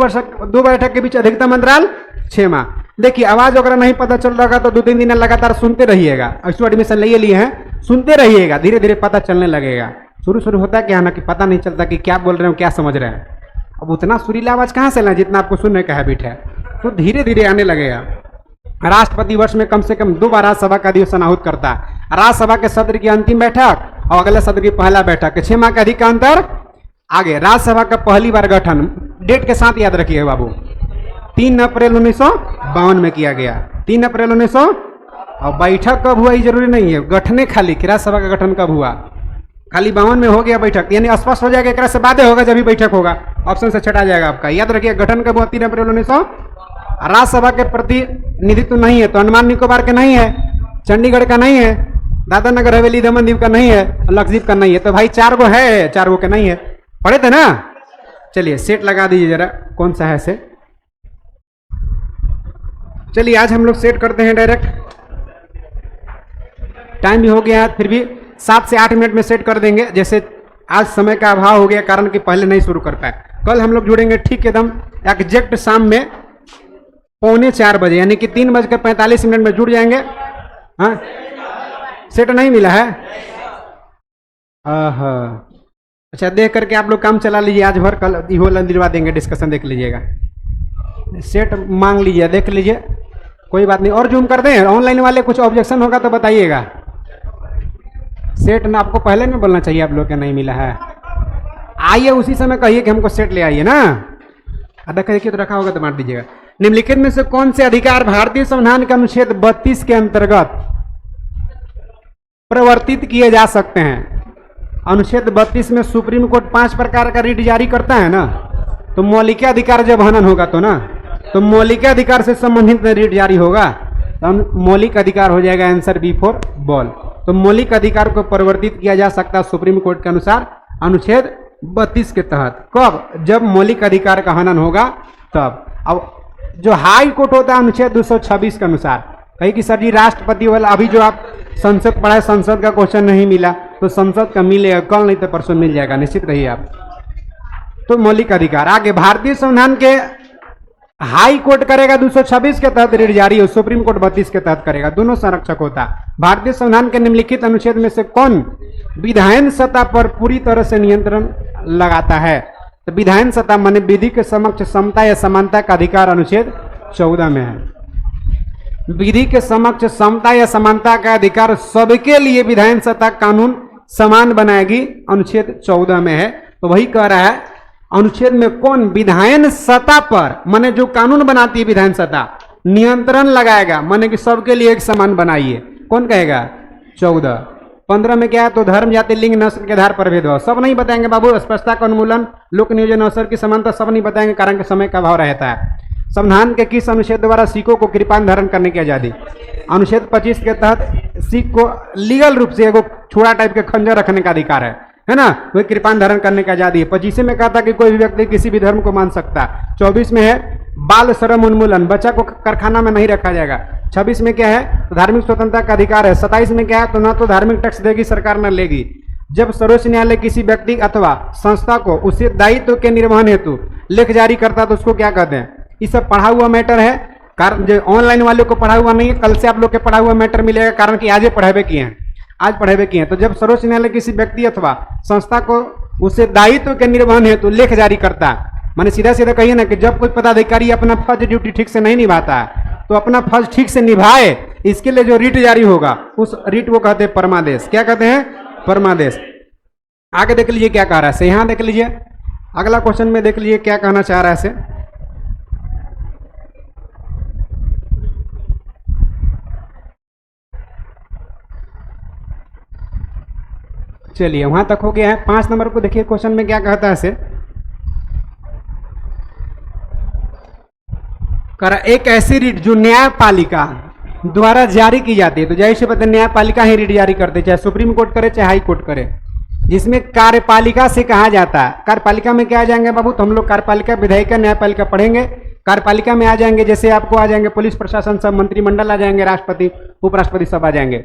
बैठक के बीच अधिकतम अंतराल 6 माह। देखिए, आवाज वगैरह नहीं पता चल रहा तो 2-3 दिन लगातार सुनते रहिएगा। इसको एडमिशन लिए हैं, सुनते रहिएगा, धीरे धीरे पता चलने लगेगा। शुरू होता है क्या ना कि पता नहीं चलता कि क्या बोल रहे हो, क्या समझ रहे हैं। अब उतना सुरीला आवाज कहाँ से लेना जितना आपको सुनने का हैबिट है, तो धीरे धीरे आने लगेगा। राष्ट्रपति वर्ष में कम से कम 2 बार राज्यसभा का अधिवेशन आहूत करता है। राज्यसभा के सत्र की अंतिम बैठक और अगले सत्र की पहला बैठक, 6 माह का अधिक का अंतर। आगे राज्यसभा का पहली बार गठन डेट के साथ याद रखिए बाबू, 3 अप्रैल 1952 में किया गया। 3 अप्रैल 1900। और बैठक कब हुआ ये जरूरी नहीं है, गठने खाली कि राज्यसभा का गठन कब हुआ, खाली 52 में हो गया बैठक, यानी स्पष्ट हो जाएगा एक से बाद होगा जब भी बैठक होगा, ऑप्शन से छटा जाएगा आपका। याद रखिए गठन कब हुआ? 3 अप्रैल 1900। राज्यसभा के प्रतिनिधित्व नहीं है तो अंडमान निकोबार का नहीं है, चंडीगढ़ का नहीं है, दादरा नगर हवेली दमन दीव का नहीं है, लक्षद्वीप का नहीं है। तो भाई 4 गो है, 4 गो के नहीं है, पढ़े थे ना। चलिए सेट लगा दीजिए जरा, कौन सा है सेट। चलिए आज हम लोग सेट करते हैं डायरेक्ट, टाइम भी हो गया फिर भी 7 से 8 मिनट में सेट कर देंगे। जैसे आज समय का अभाव हो गया कारण कि पहले नहीं शुरू कर पाए। कल हम लोग जुड़ेंगे ठीक एकदम एग्जैक्ट शाम में 3:45 बजे, यानी कि 3:45 में जुड़ जाएंगे। हाँ सेट नहीं मिला है? अच्छा, देख करके आप लोग काम चला लीजिए आज भर, कल इहो दिलवा देंगे, डिस्कशन देख लीजिएगा। सेट मांग लीजिए, देख लीजिए, कोई बात नहीं। और जूम कर दें, ऑनलाइन वाले कुछ ऑब्जेक्शन होगा तो बताइएगा। सेट ना आपको पहले में बोलना चाहिए, आप लोग के नहीं मिला है। आइए उसी समय कहिए कि हमको सेट ले आइए ना। आधा कहिए तो रखा होगा तो मार दीजिएगा। निम्नलिखित में से कौन से अधिकार भारतीय संविधान के अनुच्छेद 32 के अंतर्गत प्रवर्तित किए जा सकते हैं? अनुच्छेद 32 में सुप्रीम कोर्ट 5 प्रकार का रीट जारी करता है ना, तो मौलिक अधिकार जब हनन होगा तो ना, तो मौलिक अधिकार से संबंधित रीट जारी होगा तो मौलिक अधिकार हो जाएगा आंसर बी फॉर बॉल। तो मौलिक अधिकार को परिवर्तित किया जा सकता है सुप्रीम कोर्ट के अनुसार अनुच्छेद 32 के तहत। कब? जब मौलिक अधिकार का हनन होगा तब। अब जो हाई कोर्ट होता है अनुच्छेद 226 के अनुसार, कही कि सर जी राष्ट्रपति वाला अभी जो आप संसद पढ़ाए, संसद का क्वेश्चन नहीं मिला तो संसद का मिलेगा, कल नहीं तो परसों मिल जाएगा, निश्चित रहिए आप। तो मौलिक अधिकार। आगे भारतीय संविधान के हाई कोर्ट करेगा 226 के तहत रीट जारी और सुप्रीम कोर्ट 32 के तहत करेगा, दोनों संरक्षक होता। भारतीय संविधान के निम्नलिखित अनुच्छेद में से कौन विधायन सत्ता पर पूरी तरह से नियंत्रण लगाता है? तो विधायन सत्ता माने विधि के समक्ष समता या समानता का अधिकार अनुच्छेद 14 में है। विधि के समक्ष समता या समानता का अधिकार सबके लिए विधायन सत्ता कानून समान बनाएगी, अनुच्छेद 14 में है। तो वही कह रहा है अनुच्छेद में कौन विधायन सत्ता पर, माने जो कानून बनाती है विधायन सत्ता, नियंत्रण लगाएगा, माने कि सबके लिए एक समान बनाइए। कौन कहेगा? 14। 15 में क्या है? तो धर्म, जाति, लिंग, नस्ल के आधार पर भेदभाव सब नहीं बताएंगे बाबू। स्पष्टता का उन्मूलन, लोक नियोजन, अवसर की समानता सब नहीं बताएंगे कारण के समय का अभाव रहता है। संविधान के किस अनुच्छेद द्वारा सिखों को कृपान धारण करने की आजादी? अनुच्छेद 25 के तहत सिख को लीगल रूप से एगो छोड़ा टाइप के खंजर रखने का अधिकार है ना, वही कृपान धारण करने की आजादी है। 25 में कहा था कि कोई भी व्यक्ति किसी भी धर्म को मान सकता। 24 में है बाल श्रम उन्मूलन, बच्चा को कारखाना में नहीं रखा जाएगा। 26 में क्या है? तो धार्मिक स्वतंत्रता का अधिकार है। 27 में क्या है? तो ना तो धार्मिक टैक्स देगी सरकार न लेगी। जब सर्वोच्च न्यायालय किसी व्यक्ति अथवा संस्था को उससे दायित्व के निर्वहन हेतु लेख जारी करता तो उसको क्या कहते हैं? ये सब पढ़ा हुआ मैटर है, कारण जो ऑनलाइन वालों को पढ़ा हुआ नहीं है, कल से आप लोग के पढ़ा हुआ मैटर मिलेगा, कारण कि आज पढ़ावे किए हैं, आज पढ़ावे किए हैं। तो जब सर्वोच्च न्यायालय किसी व्यक्ति अथवा संस्था को उसे दायित्व के निर्वहन हेतु लेख जारी करता है, माने सीधा सीधा कहिए ना कि जब कोई पदाधिकारी अपना फर्ज ड्यूटी ठीक से नहीं निभाता है तो अपना फर्ज ठीक से निभाए, इसके लिए जो रीट जारी होगा उस रीट को कहते हैं परमादेश। क्या कहते हैं? परमादेश। आगे देख लीजिए क्या कह रहा है से, यहाँ देख लीजिए अगला क्वेश्चन में देख लीजिए क्या कहना चाह रहा है से। चलिए वहां तक हो गया है। 5 नंबर को देखिए क्वेश्चन में क्या कहता है से, कर एक ऐसी रीट जो न्यायपालिका द्वारा जारी की जाती है, तो जाहिर सी बात है न्यायपालिका ही रीट जारी करते, चाहे सुप्रीम कोर्ट करे चाहे हाई कोर्ट करे, जिसमें कार्यपालिका से कहा जाता है। कार्यपालिका में क्या आ जाएंगे बाबू, तो हम लोग कार्यपालिका विधायिका न्यायपालिका पढ़ेंगे। कार्यपालिका में आ जाएंगे जैसे आपको आ जाएंगे पुलिस प्रशासन सब, मंत्रिमंडल आ जाएंगे, राष्ट्रपति उपराष्ट्रपति सब आ जाएंगे।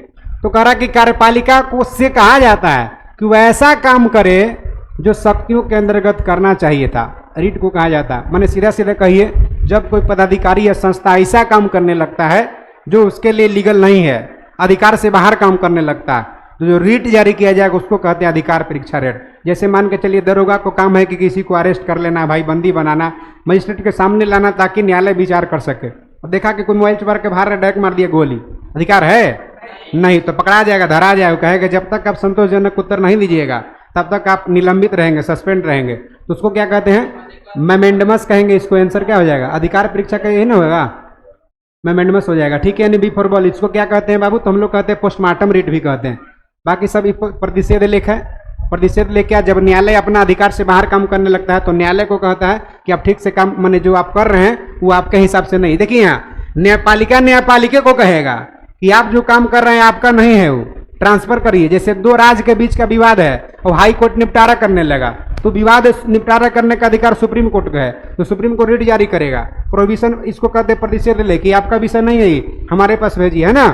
तो कह रहा कि कार्यपालिका को से कहा जाता है कि वह ऐसा काम करे जो शक्तियों के अंतर्गत करना चाहिए था, रीट को कहा जाता है। मैंने सीधा सीधा कहिए, जब कोई पदाधिकारी या संस्था ऐसा काम करने लगता है जो उसके लिए लीगल नहीं है, अधिकार से बाहर काम करने लगता है, तो जो रीट जारी किया जाएगा उसको कहते हैं अधिकार परीक्षा रेट। जैसे मान के चलिए दरोगा को काम है कि किसी को अरेस्ट कर लेना, भाई बंदी बनाना, मजिस्ट्रेट के सामने लाना ताकि न्यायालय विचार कर सके। और देखा कि कोई मोबाइल चुरा के बाहर डायरेक्ट मार दिया गोली, अधिकार है नहीं, तो पकड़ा जाएगा, धरा जाएगा। कहेगा जब तक आप संतोषजनक उत्तर नहीं दीजिएगा तब तक आप निलंबित रहेंगे, सस्पेंड रहेंगे। तो उसको क्या कहते हैं, मेमेंडमस कहेंगे। इसको आंसर क्या हो जाएगा, अधिकार परीक्षा का यही ना होगा, मेमेंडमस हो जाएगा। ठीक है, यानी बी फॉर बॉल। इसको क्या कहते हैं बाबू, तो हम लोग कहते हैं पोस्टमार्टम रीट भी कहते हैं। बाकी सब प्रतिषेध लेख है। प्रतिषेध लेख क्या, जब न्यायालय अपना अधिकार से बाहर काम करने लगता है तो न्यायालय को कहता है कि आप ठीक से काम, माने जो आप कर रहे हैं वो आपके हिसाब से नहीं। देखिए यहाँ न्यायपालिका न्यायपालिका को कहेगा कि आप जो काम कर रहे हैं आपका नहीं है, वो ट्रांसफर करिए। जैसे दो राज्य के बीच का विवाद है और हाई कोर्ट निपटारा करने लगा, तो विवाद निपटारा करने का अधिकार सुप्रीम कोर्ट का है, तो सुप्रीम कोर्ट रीट जारी करेगा। प्रोविजन इसको कहते हैं प्रतिषेध ले कि आपका विषय नहीं है, हमारे पास भेजिए, है ना।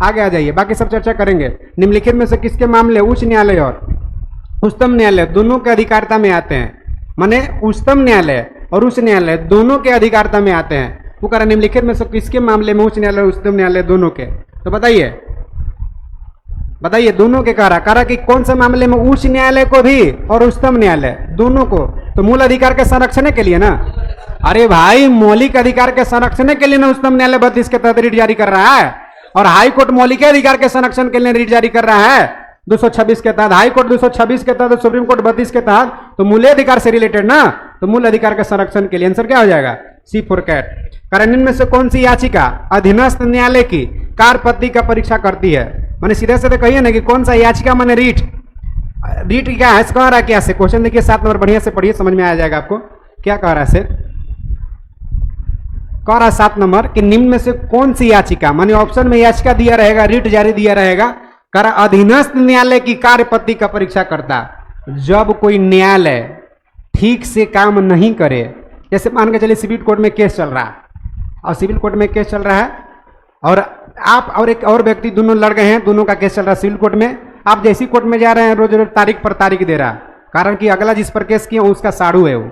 आगे आ जाइए, बाकी सब चर्चा करेंगे। निम्नलिखित में से किसके मामले उच्च न्यायालय और उच्चतम न्यायालय दोनों के अधिकारिता में आते हैं, माने उच्चतम न्यायालय और उच्च न्यायालय दोनों के अधिकारिता में आते हैं। वो कह रहा निम्नलिखित में से किसके मामले में उच्च न्यायालय और उच्चतम न्यायालय दोनों के, तो बताइए बताइए दोनों के कह रहा कि कौन से मामले में उच्च न्यायालय को भी और उच्चतम न्यायालय दोनों को, तो मूल अधिकार के संरक्षण के लिए ना। अरे भाई मौलिक अधिकार के संरक्षण के लिए ना उच्चतम न्यायालय 32 के तहत रीट जारी कर रहा है, और हाई कोर्ट मौलिक अधिकार के संरक्षण के लिए रीट जारी कर रहा है 226 के तहत, हाई कोर्ट 226 के तहत, सुप्रीम कोर्ट 32 के तहत, तो मूल अधिकार से रिलेटेड ना, तो मूल अधिकार के संरक्षण के लिए आंसर क्या हो जाएगा, सी फॉर कैट। कारण इनमें से कौन सी याचिका अधीनस्थ न्यायालय की कार्यपद्धति का परीक्षा करती है, मैंने सीधे सीधे कहिए ना कि कौन सा याचिका, मैंने रीट क्या है, कह रहा है क्या से, क्वेश्चन देखिए 7 नंबर, बढ़िया से पढ़िए, समझ में आ जाएगा आपको क्या कह रहा है से। कह रहा 7 नंबर कि निम्न में से कौन सी याचिका, माने ऑप्शन में याचिका दिया रहेगा, रीट जारी दिया रहेगा, कह रहा अधीनस्थ न्यायालय की कार्यपद्धति का परीक्षा करता। जब कोई न्यायालय ठीक से काम नहीं करे, जैसे मान के चलिए सिविल कोर्ट में केस चल रहा है, और सिविल कोर्ट में केस चल रहा है और आप और एक और व्यक्ति दोनों लड़ गए हैं, दोनों का केस चल रहा है सिविल कोर्ट में। आप जैसी कोर्ट में जा रहे हैं रोज रोज तारीख पर तारीख दे रहा है, कारण कि अगला जिस पर केस किया उसका साड़ू है, वो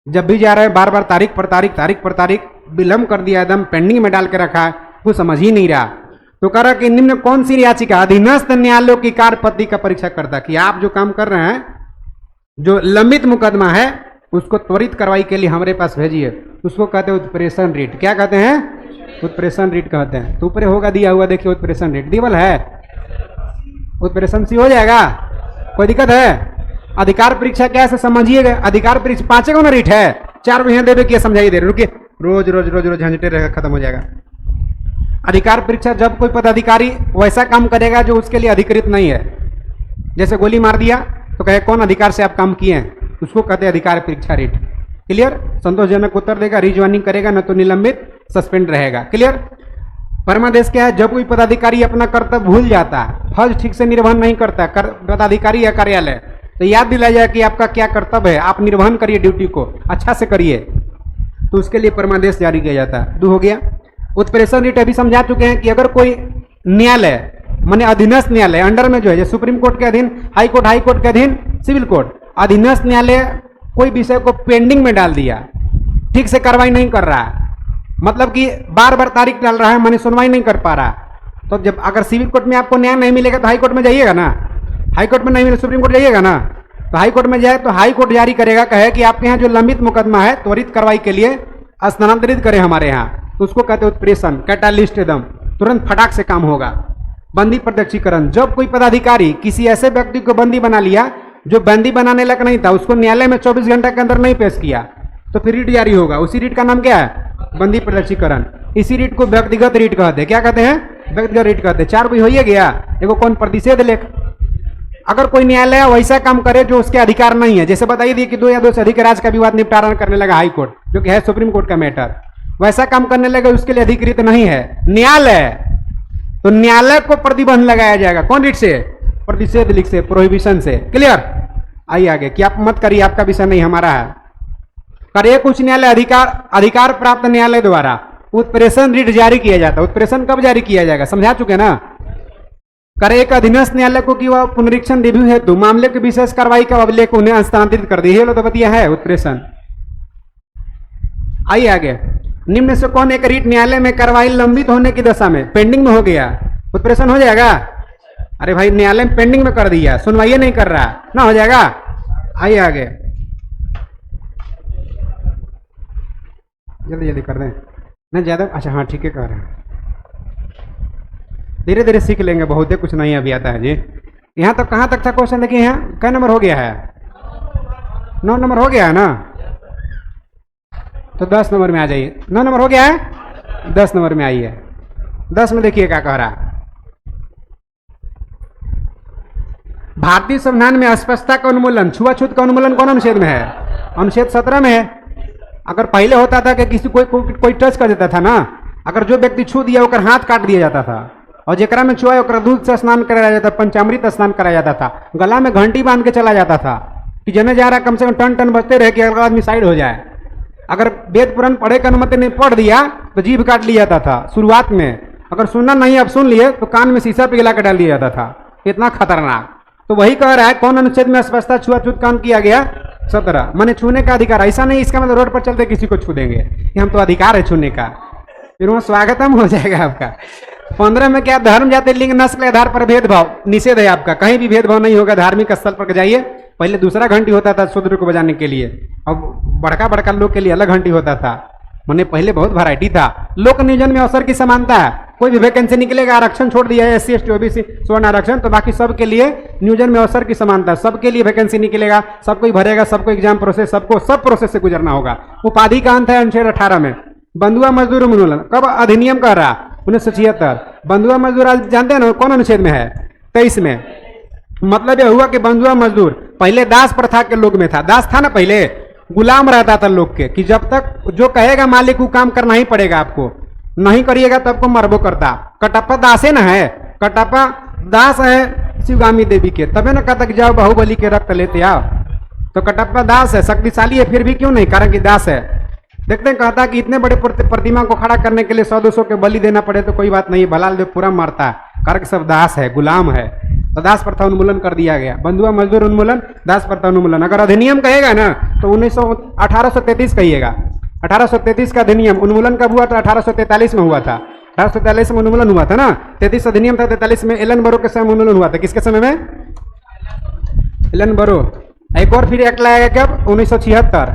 जब भी जा रहे हैं बार बार तारीख पर तारीख विलंब कर दिया, एकदम पेंडिंग में डाल के रखा है, कुछ समझ ही नहीं रहा। तो कह रहा कि निम्न कौन सी याचिका अधीनस्थ न्यायालयों की कार्यपद्धति का परीक्षा करता, कि आप जो काम कर रहे हैं, जो लंबित मुकदमा है उसको त्वरित कार्रवाई के लिए हमारे पास भेजिए, उसको कहते हैं उत्प्रेषण रीट। क्या कहते हैं, उत्प्रेषण रीट कहते हैं। तो ऊपर होगा दिया हुआ, देखिए उत्प्रेषण रीट दिवल है, उत्प्रेषण सी हो जाएगा, कोई दिक्कत है। अधिकार परीक्षा क्या है समझिएगा, अधिकार परीक्षा 5 ना रीट है, 4 महीने देवे किया समझाइए दे, रुकिए रोज रोज रोज रोज झंझटे रहेगा, खत्म हो जाएगा। अधिकार परीक्षा जब कोई पदाधिकारी वैसा काम करेगा जो उसके लिए अधिकृत नहीं है, जैसे गोली मार दिया तो कहे कौन अधिकार से आप काम किए हैं, उसको कहते हैं अधिकार परीक्षा रीट। क्लियर, संतोषजनक उत्तर देगा, रिज्वाइनिंग करेगा, न तो निलंबित सस्पेंड रहेगा। क्लियर। परमादेश क्या है, जब कोई पदाधिकारी अपना कर्तव्य भूल जाता है, फर्ज ठीक से निर्वहन नहीं करता, पदाधिकारी या कार्यालय, तो याद दिलाया जाए कि आपका क्या कर्तव्य है, आप निर्वहन करिए, ड्यूटी को अच्छा से करिए, तो उसके लिए परमादेश जारी किया जाता है। 2 हो गया। उत्प्रेषण रीट अभी समझा चुके हैं कि अगर कोई न्यायालय माने अधीनस्थ न्यायालय अंडर में जो है, सुप्रीम कोर्ट के अधीन हाई कोर्ट के अधीन सिविल कोर्ट, अधीनस्थ न्यायालय कोई विषय को पेंडिंग में डाल दिया, ठीक से कार्रवाई नहीं कर रहा है, मतलब कि बार बार तारीख डाल रहा है, माने सुनवाई नहीं कर पा रहा, तो जब अगर सिविल कोर्ट में आपको न्याय नहीं मिलेगा तो हाई कोर्ट में जाइएगा ना, हाई कोर्ट में नहीं मिले सुप्रीम कोर्ट जाइएगा ना, तो हाई कोर्ट में जाए तो हाई कोर्ट जारी करेगा, कहे कि आपके यहाँ जो लंबित मुकदमा है त्वरित कार्रवाई के लिए स्थानांतरित करें हमारे यहाँ, तो उसको कहते हैं उत्प्रेषण, कैटालिस्ट, एकदम तुरंत फटाक से काम होगा। बंदी प्रत्यक्षीकरण, जब कोई पदाधिकारी किसी ऐसे व्यक्ति को बंदी बना लिया जो बंदी बनाने लायक नहीं था उसको न्यायालय में 24 घंटे के अंदर नहीं पेश किया तो फिर रीट जारी होगा। उसी रीट का नाम क्या है? बंदी प्रदर्शीकरण। इसी रीट को व्यक्तिगत रीट कहते हैं। क्या कहते हैं? व्यक्तिगत रीट कहते हैं। 4 भी हो ही गया। एगो कौन? प्रतिषेध लेख। अगर कोई न्यायालय वैसा काम करे जो उसके अधिकार नहीं है, जैसे बताइए दिए कि 2 या 2 से अधिक राज्य का विवाद निपटारा करने लगा हाई कोर्ट, जो कि है सुप्रीम कोर्ट का मैटर, वैसा काम करने लगे उसके लिए अधिकृत नहीं है न्यायालय, तो न्यायालय को प्रतिबंध लगाया जाएगा। कौन रीट से? प्रतिषेध लिख से, प्रोहिबिशन से। क्लियर? आइए आगे कि आप मत करिए, आपका विषय नहीं हमारा है। करे कुछ न्यायालय अधिकार प्राप्त न्यायालय द्वारा उत्प्रेषण रीट जारी किया जाता है। उत्प्रेषण कब जारी किया जाएगा? समझा चुके ना। करे एक अधीनस्थ न्यायालय को कि वह पुनरीक्षण रिव्यू हेतु मामले की विशेष कार्रवाई का अभिलेख उन्हें हस्तांतरित कर दी। तो बतिया है उत्प्रेषण। आइए आगे। निम्न से कौन एक रीट न्यायालय में कार्रवाई लंबित होने की दशा में पेंडिंग में हो गया, उत्प्रेषण हो जाएगा? अरे भाई न्यायालय में पेंडिंग में कर दिया, सुनवाई नहीं कर रहा ना, हो जाएगा? आइए आगे, जल्दी जल्दी कर दें ना ज्यादा। अच्छा हाँ ठीक है कह रहे हैं, धीरे धीरे सीख लेंगे, बहुत ही कुछ नहीं अभी आता है जी। यहाँ तक कहाँ तक था क्वेश्चन? देखिए यहाँ क्या नंबर हो गया है? 9 नंबर हो गया है ना, तो 10 नंबर में आ जाइए। 9 नंबर हो गया है, 10 नंबर में आइए। 10 में देखिए क्या कह रहा है। भारतीय संविधान में अस्पष्टता का उन्मूलन, छुआछूत का उन्मूलन कौन अनुच्छेद में है? अनुच्छेद 17 में है। अगर पहले होता था कि किसी कोई टच कर देता था ना, अगर जो व्यक्ति छू दिया ओकर हाथ काट दिया जाता था, और जेकरा में छुआ ओकरा दूध से स्नान कराया जाता, पंचामृत स्नान कराया जाता था, गला में घंटी बांध के चला जाता था कि जने जा रहा कम से कम टन टन बजते रहे कि अगला आदमी साइड हो जाए। अगर वेद पुराण पढ़े का अनुमति नहीं पढ़ दिया तो जीभ काट लिया जाता था शुरुआत में। अगर सुनना नहीं अब सुन लिए तो कान में शीशा पिघला कर डाल दिया जाता था। इतना खतरनाक। तो वही कह रहा है कौन अनुच्छेद में अस्पष्टता छुआछूत काम किया गया? 17। माने छूने का अधिकार। ऐसा नहीं इसका मतलब रोड पर चलते किसी को छू देंगे, कि हम तो अधिकार है छूने का, फिर वहाँ स्वागतम हो जाएगा आपका। 15 में क्या? धर्म जाति लिंग नस्ल के आधार पर भेदभाव निषेध है आपका। कहीं भी भेदभाव नहीं होगा। धार्मिक स्थल पर जाइए, पहले दूसरा घंटी होता था शूद्र को बजाने के लिए, अब बड़का बड़का लोग के लिए अलग घंटी होता था। मैंने पहले बहुत वैरायटी था। लोक नियोजन में अवसर की समानता है। कोई भी वैकेंसी निकलेगा, आरक्षण छोड़ दिया है SC ST OBC स्वर्ण आरक्षण, तो बाकी सबके लिए नियोजन में अवसर की समानता, सबके लिए वैकेंसी निकलेगा, सबको भरेगा, सबको एग्जाम प्रोसेस, सबको सब प्रोसेस से गुजरना होगा। उपाधि का अंत है अनुच्छेद 18 में। बंधुआ मजदूर उन्मूलन कब अधिनियम कर रहा? 1976। बंधुआ मजदूर आज जानते हैं ना कौन अनुच्छेद में है? 23 में। मतलब यह हुआ कि बंधुआ मजदूर पहले दास प्रथा के लोग में था। दास था ना, पहले गुलाम रहता था लोग के, कि जब तक जो कहेगा मालिक वो काम करना ही पड़ेगा आपको, नहीं करिएगा तो आपको मरबो करता। कटप्पा दासे ना है, कटप्पा दास है शिवगामी देवी के, तबे ना कहता कि जाओ बाहुबली के रक्त लेते आओ। तो कटप्पा दास है, शक्तिशाली है, फिर भी क्यों नहीं? कारण कि दास है। देखते हैं कहता कि इतने बड़े प्रतिमा को खड़ा करने के लिए 100-200 के बलि देना पड़े तो कोई बात नहीं, भलाल देव पूरा मारता है, कारण कि सब दास है, गुलाम है। तो दास प्रथा उन्मूलन कर दिया गया। बंधुआ मजदूर उन्मूलन, दास प्रथा उन्मूलन। अगर अधिनियम कहेगा ना तो 1833 कहिएगा। 1833 का अधिनियम उन्मूलन कब हुआ था? 1843 में हुआ था। 1843 में उन्मूलन हुआ था ना। 33 अधिनियम था, 43 में एलन बरो के समय उन्मूलन हुआ था। किसके समय में? एलन बरो। एक और फिर एक्ट लाया गया कब? 1976,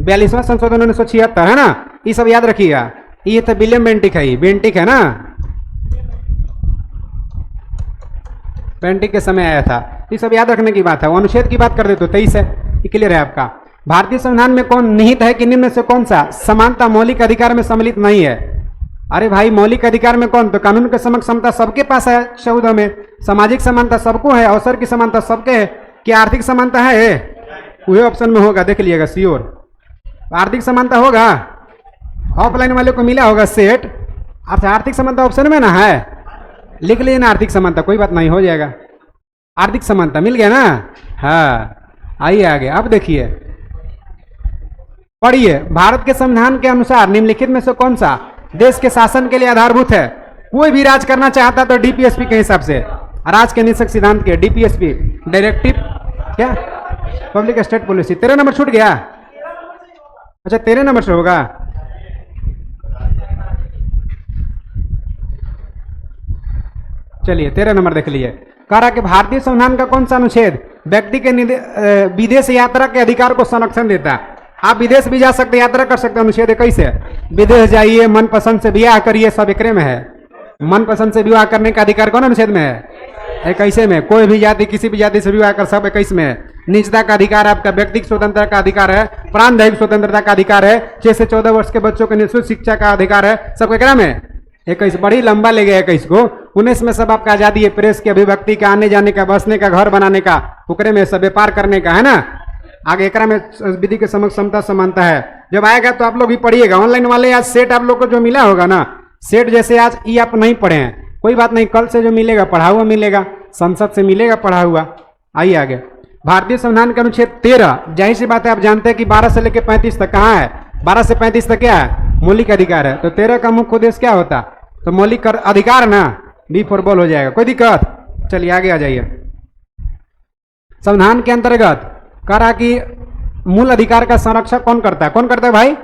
42वां संशोधन 1976 है ना। ये सब याद रखिएगा। ये था विलियम बेंटिक है, बेंटिक है ना, बेंटिक के समय आया था। ये सब याद रखने की बात है। अनुच्छेद की बात कर दे तो 23 है, ये क्लियर है आपका। भारतीय संविधान में कौन निहित है कि निम्न से कौन सा समानता मौलिक अधिकार में सम्मिलित नहीं है? अरे भाई मौलिक अधिकार में कौन? तो कानून के समक्ष समता सबके पास है 14 में। सामाजिक समानता सबको है, अवसर की समानता सबके है। क्या आर्थिक समानता है? वही ऑप्शन में होगा, देख लीजिएगा श्योर। आर्थिक समानता होगा, ऑफलाइन वाले को मिला होगा सेट। आर्थिक समानता ऑप्शन में ना है, लिख लीजिए ना आर्थिक समानता, कोई बात नहीं, हो जाएगा। आर्थिक समानता मिल गया ना। हाँ आइए आगे। अब देखिए पढ़िए, भारत के संविधान के अनुसार निम्नलिखित में से कौन सा देश के शासन के लिए आधारभूत है? कोई भी राज करना चाहता तो DPSP के हिसाब से, राज के निषेध सिद्धांत के DPSP डायरेक्टिव क्या पब्लिक स्टेट पॉलिसी। 13 नंबर छूट गया। अच्छा 13 नंबर से होगा। चलिए 13 नंबर देख लीजिए। कह रहा कि भारतीय संविधान का कौन सा अनुच्छेद व्यक्ति के विदेश यात्रा के अधिकार को संरक्षण देता है? आप विदेश भी जा सकते, यात्रा कर सकते। अनुच्छेद 21 है, विदेश जाइए, मनपसंद से ब्याह करिए, सब एकरे में है। मनपसंद से विवाह करने का अधिकार कौन अनुच्छेद में है? 21 में। कोई भी जाति किसी भी जाति से विवाह कर, सब 21 में है। निजता का अधिकार है आपका, व्यक्तिगत स्वतंत्रता का अधिकार है, प्राणदायिक स्वतंत्रता का अधिकार है, 6 से 14 वर्ष के बच्चों को निःशुल्क शिक्षा का अधिकार है। सबके क्रम है 21, बड़ी लंबा ले गया 21 को। 19 में सब आपका आजादी है, प्रेस की, अभिव्यक्ति का, आने जाने का, बसने का, घर बनाने का, उकरे में सब व्यापार करने का, है ना। आगे एकरा में विधि के समक्ष समता समानता है। जब आएगा तो आप लोग भी पढ़िएगा। ऑनलाइन वाले आज सेट आप लोग को जो मिला होगा ना, सेट जैसे आज ये आप नहीं पढ़े हैं, कोई बात नहीं, कल से जो मिलेगा पढ़ा हुआ मिलेगा, संसद से मिलेगा पढ़ा हुआ। आइए आगे। भारतीय संविधान के अनुच्छेद 13, जाहिर सी बात है आप जानते हैं कि 12 से लेकर 35 तक कहाँ है, 12 से 35 तक क्या है, मौलिक अधिकार है। तो 13 का मुख्य उद्देश्य क्या होता, तो मौलिक अधिकार ना, बी फॉर बॉल हो जाएगा, कोई दिक्कत। चलिए आगे आ जाइए। संविधान के अंतर्गत कहा कि मूल अधिकार का संरक्षण कौन करता है, कौन करता है भाई,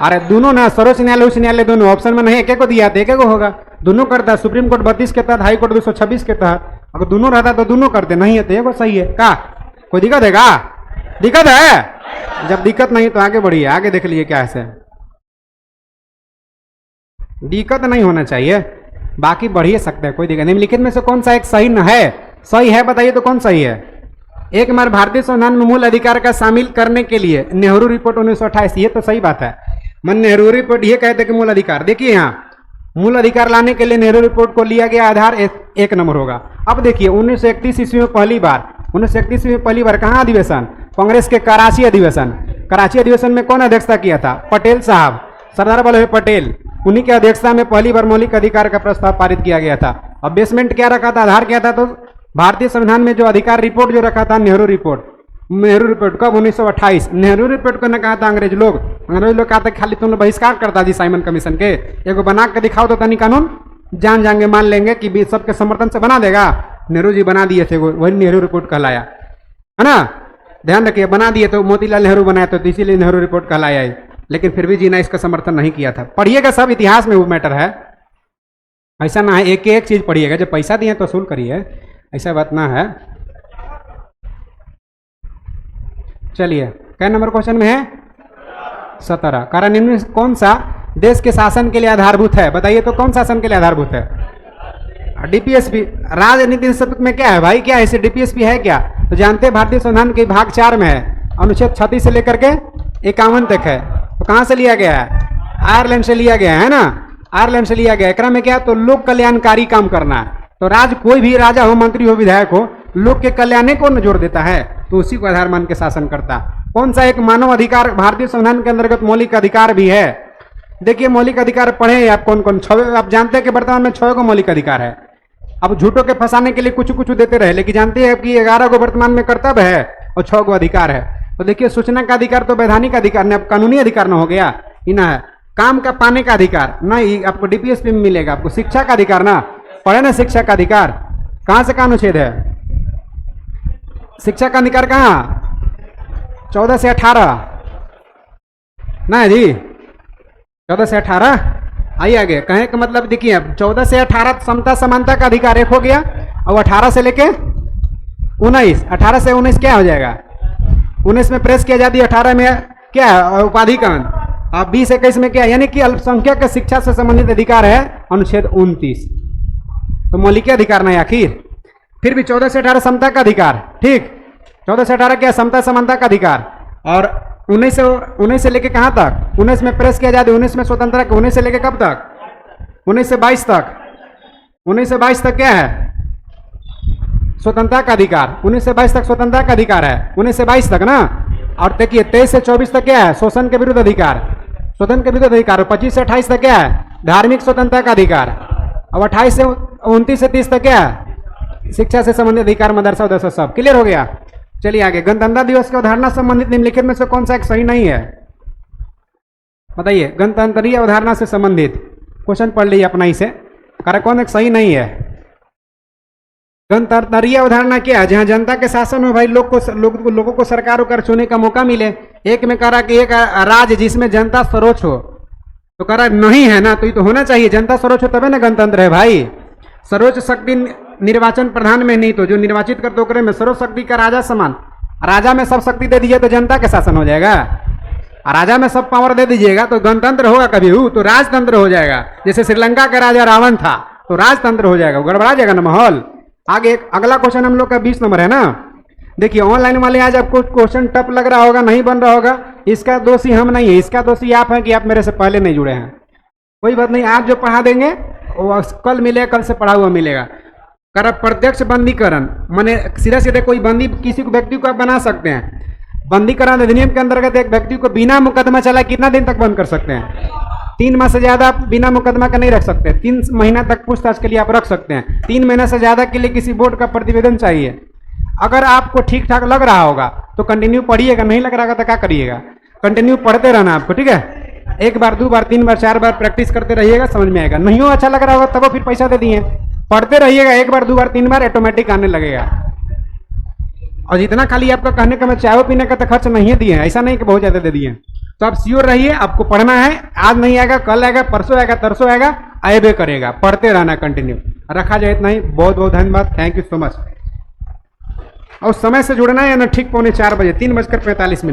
अरे दोनों ना, सर्वोच्च न्यायालय उच्च न्यायालय दोनों, ऑप्शन में नहीं एक को दिया था, एक को होगा, दोनों करता है। सुप्रीम कोर्ट 32 के तहत, हाई कोर्ट 226 के तहत, अगर दोनों रहता तो दोनों करते, नहीं है तो एक सही है का, कोई दिक्कत है का, दिक्कत है। जब दिक्कत नहीं तो आगे बढ़िए, आगे देख लीजिए क्या है, दिक्कत नहीं होना चाहिए, बाकी बढ़िए सकते हैं, कोई दिक्कत। निम्नलिखित में से कौन सा एक सही न है, सही है बताइए तो कौन सही है। एक बार भारतीय संविधान में मूल अधिकार का शामिल करने के लिए नेहरू रिपोर्ट 1928, ये तो सही बात है। मन नेहरू रिपोर्ट ये कहते कि मूल अधिकार, देखिए यहाँ मूल अधिकार लाने के लिए नेहरू रिपोर्ट को लिया गया आधार 1 नंबर होगा। अब देखिए 1931 ईस्वी में पहली बार, 1931 में पहली बार कहाँ अधिवेशन, कांग्रेस के कराची अधिवेशन। कराची अधिवेशन में कौन अध्यक्षता किया था, पटेल साहब, सरदार वल्लभ भाई पटेल, उन्हीं की अध्यक्षता में पहली बार मौलिक अधिकार का प्रस्ताव पारित किया गया था। अब बेसमेंट क्या रखा था, आधार क्या था, तो भारतीय संविधान में जो अधिकार रिपोर्ट जो रखा था नेहरू रिपोर्ट। नेहरू रिपोर्ट कब, 1928। नेहरू रिपोर्ट को न कहा था अंग्रेज लोग कहा था खाली तुम लोग बहिष्कार करता जी साइमन कमीशन के, एगो बना के दिखाओ तो तनी कानून जान जाएंगे, मान लेंगे कि सबके समर्थन से बना देगा। नेहरू जी बना दिए थे, वही नेहरू रिपोर्ट कहलाया, है ना। ध्यान रखिए, बना दिए तो मोतीलाल नेहरू बनाया, तो इसीलिए नेहरू रिपोर्ट कहलाया है। लेकिन फिर भी जी ने इसका समर्थन नहीं किया था। पढ़िएगा, सब इतिहास में वो मैटर है, ऐसा ना है एक एक चीज पढ़िएगा, जब पैसा दिए तो वसूल करिए, ऐसा बात ना है। चलिए क्या नंबर क्वेश्चन में है, 17। कारण इनमें कौन सा देश के शासन के लिए आधारभूत है, बताइए तो कौन शासन के लिए आधारभूत है, डीपीएसपी। राजनीति शब्द में क्या है भाई, क्या है इसे, डीपीएसपी है क्या, तो जानते हैं भारतीय संविधान के भाग 4 में है, अनुच्छेद 36 से लेकर के 51 तक है। तो कहां से लिया गया है, आयरलैंड से लिया गया है ना, आयरलैंड से लिया गया। एकरा में क्या, तो लोक कल्याणकारी काम करना है। तो कोई भी राजा हो, मंत्री हो, विधायक हो, लोग के कल्याण को जोड़ देता है, तो उसी को आधार मान के शासन करता। कौन सा एक मानव अधिकार भारतीय संविधान के अंतर्गत मौलिक अधिकार भी है। देखिए मौलिक अधिकार पढ़े आप कौन कौन, 6, आप जानते हैं कि वर्तमान में 6 को मौलिक अधिकार है। अब झूठों के फंसाने के लिए कुछ कुछ देते रहे, लेकिन जानते हैं कि 11 को वर्तमान में कर्तव्य है और 6 को अधिकार है। तो देखिए सूचना का अधिकार तो वैधानिक अधिकार नहीं, अब कानूनी अधिकार ना हो गया, इना है। काम का पाने का अधिकार नहीं, आपको डीपीएसपी में मिलेगा। आपको शिक्षा का अधिकार ना, पढ़े ना, शिक्षा का अधिकार कहां से कहां अनुच्छेद है, शिक्षा का अधिकार कहां, 14 से 18 ना जी, 14 से 18। आइए आगे, कहें का मतलब देखिए 14 से 18 समता समानता का अधिकार एक हो गया, और 18 से लेके 19, 18 से 19 क्या हो जाएगा, 19 में प्रेस की आजादी, 18 में क्या है उपाधिकान, अब 20-21 में क्या, यानी कि अल्पसंख्यक शिक्षा से संबंधित अधिकार है अनुच्छेद 29। तो मौलिक अधिकार नहीं आखिर, फिर भी 14 से 18 समता का अधिकार, ठीक, 14 से 18 क्या, समता समानता का अधिकार। और 19 से लेके कहां तक, 19 में प्रेस की आजादी, 19 में स्वतंत्रता, 19 से लेके कब तक, 19 से 22 तक, 19 से 22 तक क्या है, स्वतंत्रता का अधिकार, 19 से 22 तक स्वतंत्रता का अधिकार है, 19 से 22 तक ना। और देखिए 23 से 24 तक क्या है, शोषण के विरुद्ध अधिकार, स्वतंत्र के विरुद्ध अधिकार। 25 से 28 तक क्या है, धार्मिक स्वतंत्रता का अधिकार। अब 28 से 29 से 30 तक क्या है, शिक्षा से संबंधित अधिकार, मदरसा उदरसा सब क्लियर हो गया। चलिए आगे, गणतंत्र दिवस की अवधारणा संबंधित निम्नलिखित में से कौन सा एक सही नहीं है, बताइए। गणतंत्रीय अवधारणा से संबंधित क्वेश्चन पढ़ लीजिए अपना इसे, कारण कौन एक सही नहीं है। गणतंत्रीय अवधारणा क्या है, जहां जनता के शासन में भाई लोगों को सरकार होकर चुनने का मौका मिले। एक में कह रहा कि एक राज्य जिसमें जनता सर्वोच्च हो, तो कह रहा नहीं है ना, तो ये तो होना चाहिए, जनता सर्वोच्च हो तबे ना गणतंत्र है भाई। सर्वोच्च शक्ति निर्वाचन प्रधान में नहीं, तो जो निर्वाचित करते ओकरे में सर्व शक्ति का राजा समान। राजा में सब शक्ति दे दीजिए तो जनता के शासन हो जाएगा, राजा में सब पावर दे दीजिएगा तो गणतंत्र होगा कभी तो राजतंत्र हो जाएगा। जैसे श्रीलंका का राजा रावण था तो राजतंत्र हो जाएगा, गड़बड़ा जाएगा ना माहौल। आगे अगला क्वेश्चन हम लोग का 20 नंबर है ना। देखिए ऑनलाइन वाले आज आपको क्वेश्चन टफ लग रहा होगा, नहीं बन रहा होगा, इसका दोषी हम नहीं है, इसका दोषी आप हैं कि आप मेरे से पहले नहीं जुड़े हैं। कोई बात नहीं, आप जो पढ़ा देंगे वो कल मिलेगा, कल से पढ़ा हुआ मिलेगा। कर प्रत्यक्ष बंदीकरण माने सीधे सीधे कोई बंदी किसी को व्यक्ति को आप बना सकते हैं। बंदीकरण अधिनियम के अंतर्गत एक व्यक्ति को बिना मुकदमा चलाए कितना दिन तक बंद कर सकते हैं? 3 माह से ज्यादा आप बिना मुकदमा का नहीं रख सकते। 3 महीना तक पूछताछ के लिए आप रख सकते हैं। 3 महीने से ज्यादा के लिए किसी बोर्ड का प्रतिवेदन चाहिए। अगर आपको ठीक ठाक लग रहा होगा तो कंटिन्यू पढ़िएगा, नहीं लग रहा होगा तो क्या करिएगा, कंटिन्यू पढ़ते रहना आपको, ठीक है। 1 बार 2 बार 3 बार 4 बार प्रैक्टिस करते रहिएगा, समझ में आएगा। नहीं हो अच्छा लग रहा होगा तब वो फिर पैसा दे दिए, पढ़ते रहिएगा, 1 बार 2 बार 3 बार ऑटोमेटिक आने लगेगा। और जितना खाली आपका कहने का मैं चाय पीने का तो खर्च नहीं दिए हैं, ऐसा नहीं कि बहुत ज्यादा दे दिए। तो आप श्योर रहिए, आपको पढ़ना है, आज नहीं आएगा कल आएगा, परसों आएगा, तरसों आएगा, आएबे करेगा, पढ़ते रहना कंटिन्यू। रखा जाए इतना ही, बहुत बहुत धन्यवाद, थैंक यू सो मच। और समय से जुड़ना है ना, ठीक 3:45 बजे, 3:45